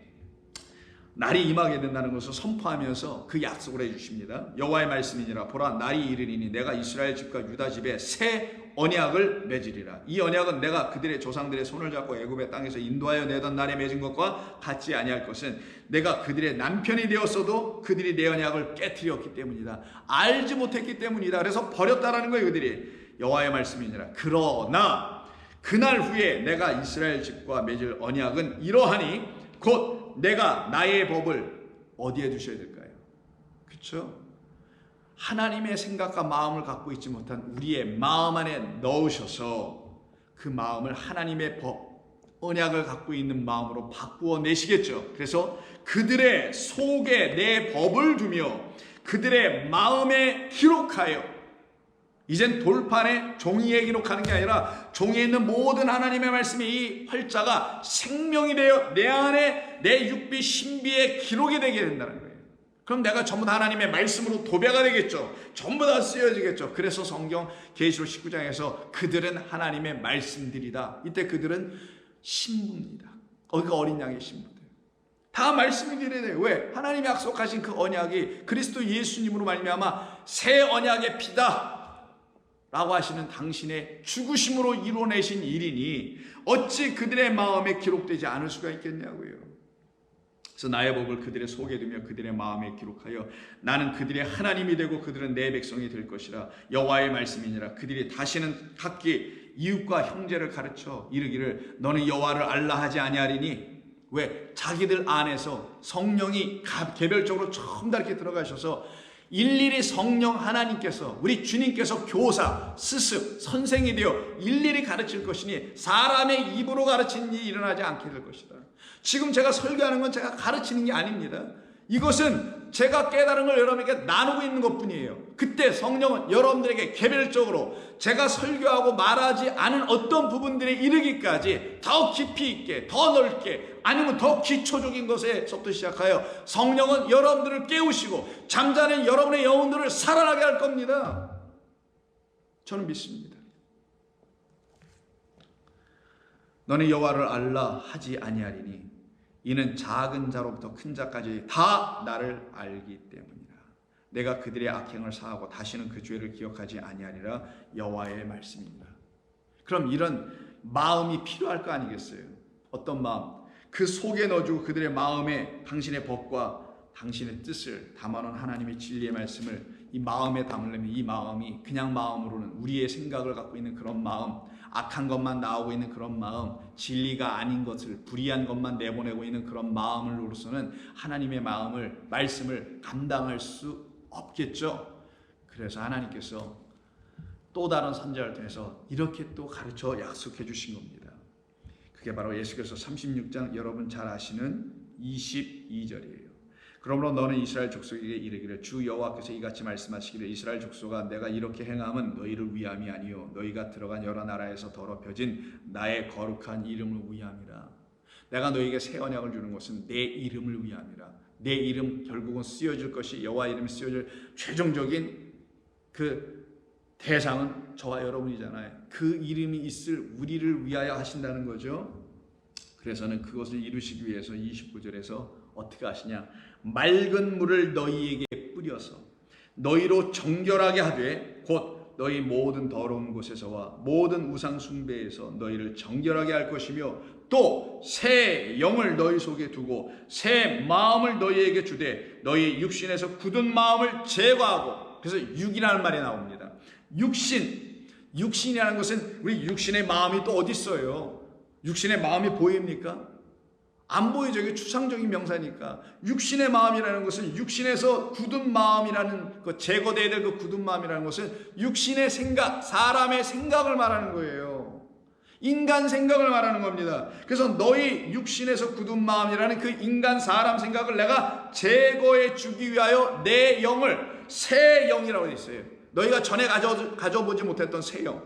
날이 임하게 된다는 것을 선포하면서 그 약속을 해주십니다. 여호와의 말씀이니라. 보라, 날이 이르리니 내가 이스라엘 집과 유다 집에 새 언약을 맺으리라. 이 언약은 내가 그들의 조상들의 손을 잡고 애굽의 땅에서 인도하여 내던 날에 맺은 것과 같지 아니할 것은 내가 그들의 남편이 되었어도 그들이 내 언약을 깨트렸기 때문이다. 알지 못했기 때문이다. 그래서 버렸다라는 거예요. 그들이. 여호와의 말씀이니라. 그러나 그날 후에 내가 이스라엘 집과 맺을 언약은 이러하니 곧 내가 나의 법을 어디에 두셔야 될까요? 그렇죠? 하나님의 생각과 마음을 갖고 있지 못한 우리의 마음 안에 넣으셔서 그 마음을 하나님의 법, 언약을 갖고 있는 마음으로 바꾸어 내시겠죠. 그래서 그들의 속에 내 법을 두며 그들의 마음에 기록하여, 이젠 돌판에 종이에 기록하는 게 아니라 종이에 있는 모든 하나님의 말씀이 이 활자가 생명이 되어 내 안에 내 육비 신비에 기록이 되게 된다는 거예요. 그럼 내가 전부 다 하나님의 말씀으로 도배가 되겠죠. 전부 다 쓰여지겠죠. 그래서 성경 계시록 19장에서 그들은 하나님의 말씀들이다. 이때 그들은 신부입니다. 그 어린 양의 신부들. 다 말씀이 되어야 돼요. 왜? 하나님이 약속하신 그 언약이 그리스도 예수님으로 말미암아 새 언약의 피다 라고 하시는 당신의 죽으심으로 이루어내신 일이니 어찌 그들의 마음에 기록되지 않을 수가 있겠냐고요. 그래서 나의 법을 그들의 속에 두며 그들의 마음에 기록하여 나는 그들의 하나님이 되고 그들은 내 백성이 될 것이라. 여호와의 말씀이니라. 그들이 다시는 각기 이웃과 형제를 가르쳐 이르기를 너는 여호와를 알라 하지 아니하리니. 왜? 자기들 안에서 성령이 개별적으로 처음 다 이렇게 들어가셔서 일일이 성령 하나님께서, 우리 주님께서 교사, 스승, 선생이 되어 일일이 가르칠 것이니 사람의 입으로 가르치는 일이 일어나지 않게 될 것이다. 지금 제가 설교하는 건 제가 가르치는 게 아닙니다. 이것은 제가 깨달은 걸 여러분에게 나누고 있는 것뿐이에요. 그때 성령은 여러분들에게 개별적으로 제가 설교하고 말하지 않은 어떤 부분들에 이르기까지 더 깊이 있게, 더 넓게, 아니면 더 기초적인 것에서부터 시작하여 성령은 여러분들을 깨우시고 잠자는 여러분의 영혼들을 살아나게 할 겁니다. 저는 믿습니다. 너는 여호와를 알라 하지 아니하리니 이는 작은 자로부터 큰 자까지 다 나를 알기 때문이라. 내가 그들의 악행을 사하고 다시는 그 죄를 기억하지 아니하리라. 여호와의 말씀입니다. 그럼 이런 마음이 필요할 거 아니겠어요? 어떤 마음? 그 속에 넣어주고 그들의 마음에 당신의 법과 당신의 뜻을 담아놓은 하나님의 진리의 말씀을 이 마음에 담으려면 이 마음이 그냥 마음으로는 우리의 생각을 갖고 있는 그런 마음, 악한 것만 나오고 있는 그런 마음, 진리가 아닌 것을, 불의한 것만 내보내고 있는 그런 마음으로서는 하나님의 마음을, 말씀을 감당할 수 없겠죠. 그래서 하나님께서 또 다른 선지자를 통해서 이렇게 또 가르쳐 약속해 주신 겁니다. 그게 바로 예수께서 36장 여러분 잘 아시는 22절이에요. 그러므로 너는 이스라엘 족속에게 이르기를 주 여호와께서 이같이 말씀하시기를 이스라엘 족속아 내가 이렇게 행함은 너희를 위함이 아니요 너희가 들어간 여러 나라에서 더럽혀진 나의 거룩한 이름을 위함이라. 내가 너희에게 새 언약을 주는 것은 내 이름을 위함이라. 내 이름 결국은 쓰여질 것이, 여호와 이름이 쓰여질 최종적인 그 대상은 저와 여러분이잖아요. 그 이름이 있을 우리를 위하여 하신다는 거죠. 그래서는 그것을 이루시기 위해서 29절에서 어떻게 하시냐? 맑은 물을 너희에게 뿌려서 너희로 정결하게 하되 곧 너희 모든 더러운 곳에서와 모든 우상 숭배에서 너희를 정결하게 할 것이며 또 새 영을 너희 속에 두고 새 마음을 너희에게 주되 너희 육신에서 굳은 마음을 제거하고. 그래서 육이라는 말이 나옵니다. 육신이라는 것은 우리 육신의 마음이 또 어디 있어요? 육신의 마음이 보입니까? 안 보이죠. 이게 추상적인 명사니까. 육신의 마음이라는 것은 육신에서 굳은 마음이라는 그 제거돼야 될 그 굳은 마음이라는 것은 육신의 생각, 사람의 생각을 말하는 거예요. 인간 생각을 말하는 겁니다. 그래서 너희 육신에서 굳은 마음이라는 그 인간 사람 생각을 내가 제거해 주기 위하여 내 영을 새 영이라고 되어 있어요. 너희가 전에 가져보지 못했던 새 영.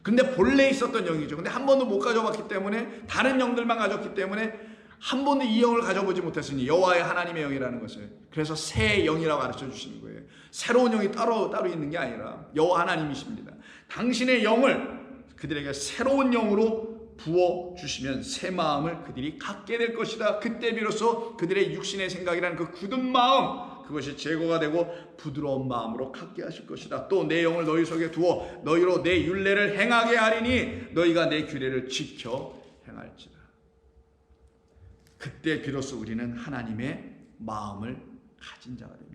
근데 본래 있었던 영이죠. 근데 한 번도 못 가져봤기 때문에, 다른 영들만 가졌기 때문에 한 번도 이 영을 가져보지 못했으니 여호와의 하나님의 영이라는 것을. 그래서 새 영이라고 가르쳐 주시는 거예요. 새로운 영이 따로 있는 게 아니라 여호와 하나님이십니다. 당신의 영을 그들에게 새로운 영으로 부어주시면 새 마음을 그들이 갖게 될 것이다. 그때 비로소 그들의 육신의 생각이라는 그 굳은 마음, 그것이 제거가 되고 부드러운 마음으로 갖게 하실 것이다. 또 내 영을 너희 속에 두어 너희로 내 율례를 행하게 하리니 너희가 내 규례를 지켜 행할지라. 그때 비로소 우리는 하나님의 마음을 가진 자가 됩니다.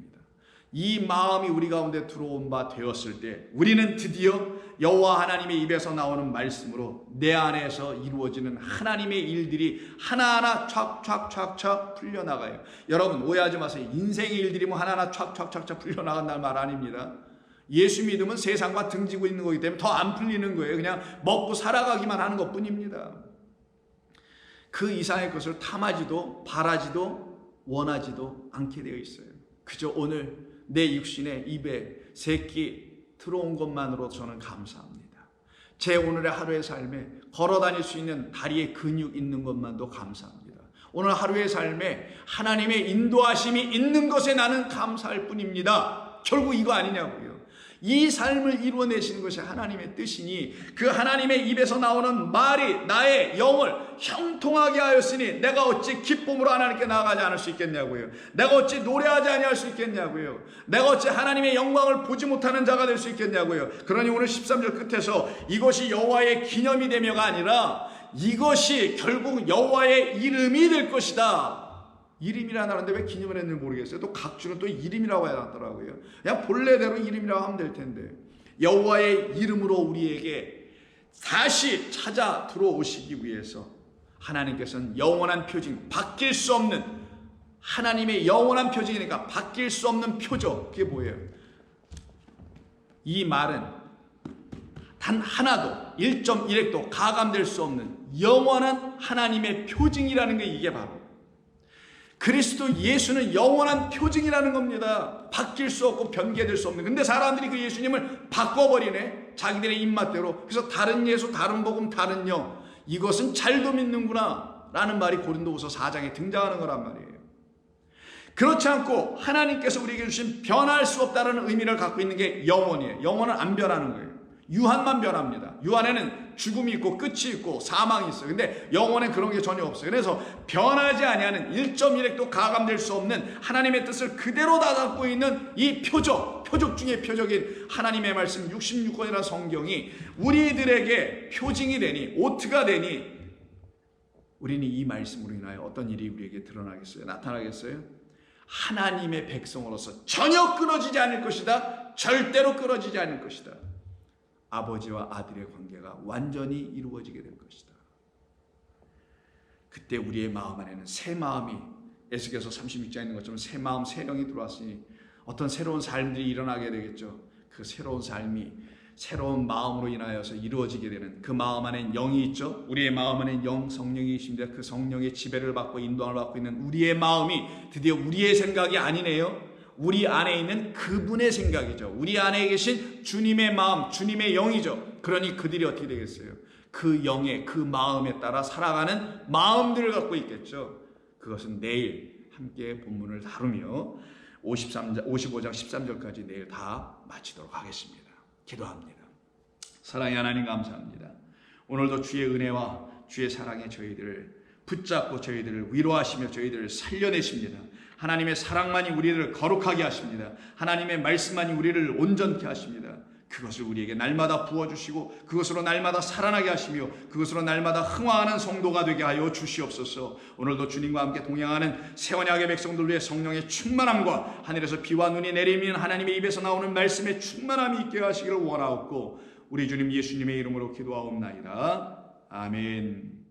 이 마음이 우리 가운데 들어온 바 되었을 때 우리는 드디어 여호와 하나님의 입에서 나오는 말씀으로 내 안에서 이루어지는 하나님의 일들이 하나하나 촥촥촥촥 풀려나가요. 여러분 오해하지 마세요. 인생의 일들이 뭐 하나하나 촥촥촥촥 풀려나간다는 말 아닙니다. 예수 믿으면 세상과 등지고 있는 거기 때문에 더 안 풀리는 거예요. 그냥 먹고 살아가기만 하는 것뿐입니다. 그 이상의 것을 탐하지도 바라지도 원하지도 않게 되어 있어요. 그저 오늘 내 육신에 입에 새끼 들어온 것만으로 저는 감사합니다. 제 오늘의 하루의 삶에 걸어 다닐 수 있는 다리에 근육 있는 것만도 감사합니다. 오늘 하루의 삶에 하나님의 인도하심이 있는 것에 나는 감사할 뿐입니다. 결국 이거 아니냐고요. 이 삶을 이루어내시는 것이 하나님의 뜻이니 그 하나님의 입에서 나오는 말이 나의 영을 형통하게 하였으니 내가 어찌 기쁨으로 하나님께 나아가지 않을 수 있겠냐고요. 내가 어찌 노래하지 아니할 수 있겠냐고요. 내가 어찌 하나님의 영광을 보지 못하는 자가 될 수 있겠냐고요. 그러니 오늘 13절 끝에서 이것이 여호와의 기념이 되며가 아니라 이것이 결국 여호와의 이름이 될 것이다. 이름이라 하는데 왜 기념을 했는지 모르겠어요. 또 각주는 또 이름이라고 해놨더라고요. 그냥 본래대로 이름이라고 하면 될 텐데 여호와의 이름으로 우리에게 다시 찾아 들어오시기 위해서 하나님께서는 영원한 표징, 바뀔 수 없는 하나님의 영원한 표징이니까 바뀔 수 없는 표적. 그게 뭐예요? 이 말은 단 하나도 1.1획도 가감될 수 없는 영원한 하나님의 표징이라는 게 이게 바로 그리스도 예수는 영원한 표징이라는 겁니다. 바뀔 수 없고 변개될 수 없는. 근데 사람들이 그 예수님을 바꿔버리네. 자기들의 입맛대로. 그래서 다른 예수, 다른 복음, 다른 영. 이것은 잘도 믿는구나 라는 말이 고린도후서 4장에 등장하는 거란 말이에요. 그렇지 않고 하나님께서 우리에게 주신 변할 수 없다는 의미를 갖고 있는 게 영원이에요. 영원은 안 변하는 거예요. 유한만 변합니다. 유한에는 죽음이 있고 끝이 있고 사망이 있어요. 근데 영혼에 그런 게 전혀 없어요. 그래서 변하지 아니하는 1.1획도 가감될 수 없는 하나님의 뜻을 그대로 다 담고 있는 이 표적 중에 표적인 하나님의 말씀 66권이라는 성경이 우리들에게 표징이 되니 오트가 되니 우리는 이 말씀으로 인하여 어떤 일이 우리에게 드러나겠어요? 나타나겠어요? 하나님의 백성으로서 전혀 끊어지지 않을 것이다. 절대로 끊어지지 않을 것이다. 아버지와 아들의 관계가 완전히 이루어지게 될 것이다. 그때 우리의 마음 안에는 새 마음이 에스겔서 36장에 있는 것처럼 새 마음 새 영이 들어왔으니 어떤 새로운 삶들이 일어나게 되겠죠. 그 새로운 삶이 새로운 마음으로 인하여서 이루어지게 되는 그 마음 안에는 영이 있죠. 우리의 마음 안에는 영 성령이 있습니다. 그 성령의 지배를 받고 인도함을 받고 있는 우리의 마음이 드디어 우리의 생각이 아니네요. 우리 안에 있는 그분의 생각이죠. 우리 안에 계신 주님의 마음, 주님의 영이죠. 그러니 그들이 어떻게 되겠어요? 그 영의 그 마음에 따라 살아가는 마음들을 갖고 있겠죠. 그것은 내일 함께 본문을 다루며 55장 13절까지 내일 다 마치도록 하겠습니다. 기도합니다. 사랑의 하나님 감사합니다. 오늘도 주의 은혜와 주의 사랑에 저희들을 붙잡고 저희들을 위로하시며 저희들을 살려내십니다. 하나님의 사랑만이 우리를 거룩하게 하십니다. 하나님의 말씀만이 우리를 온전케 하십니다. 그것을 우리에게 날마다 부어주시고 그것으로 날마다 살아나게 하시며 그것으로 날마다 흥황하는 성도가 되게 하여 주시옵소서. 오늘도 주님과 함께 동행하는 새 언약의 백성들 위해 성령의 충만함과 하늘에서 비와 눈이 내리면 하나님의 입에서 나오는 말씀의 충만함이 있게 하시기를 원하옵고 우리 주님 예수님의 이름으로 기도하옵나이다. 아멘.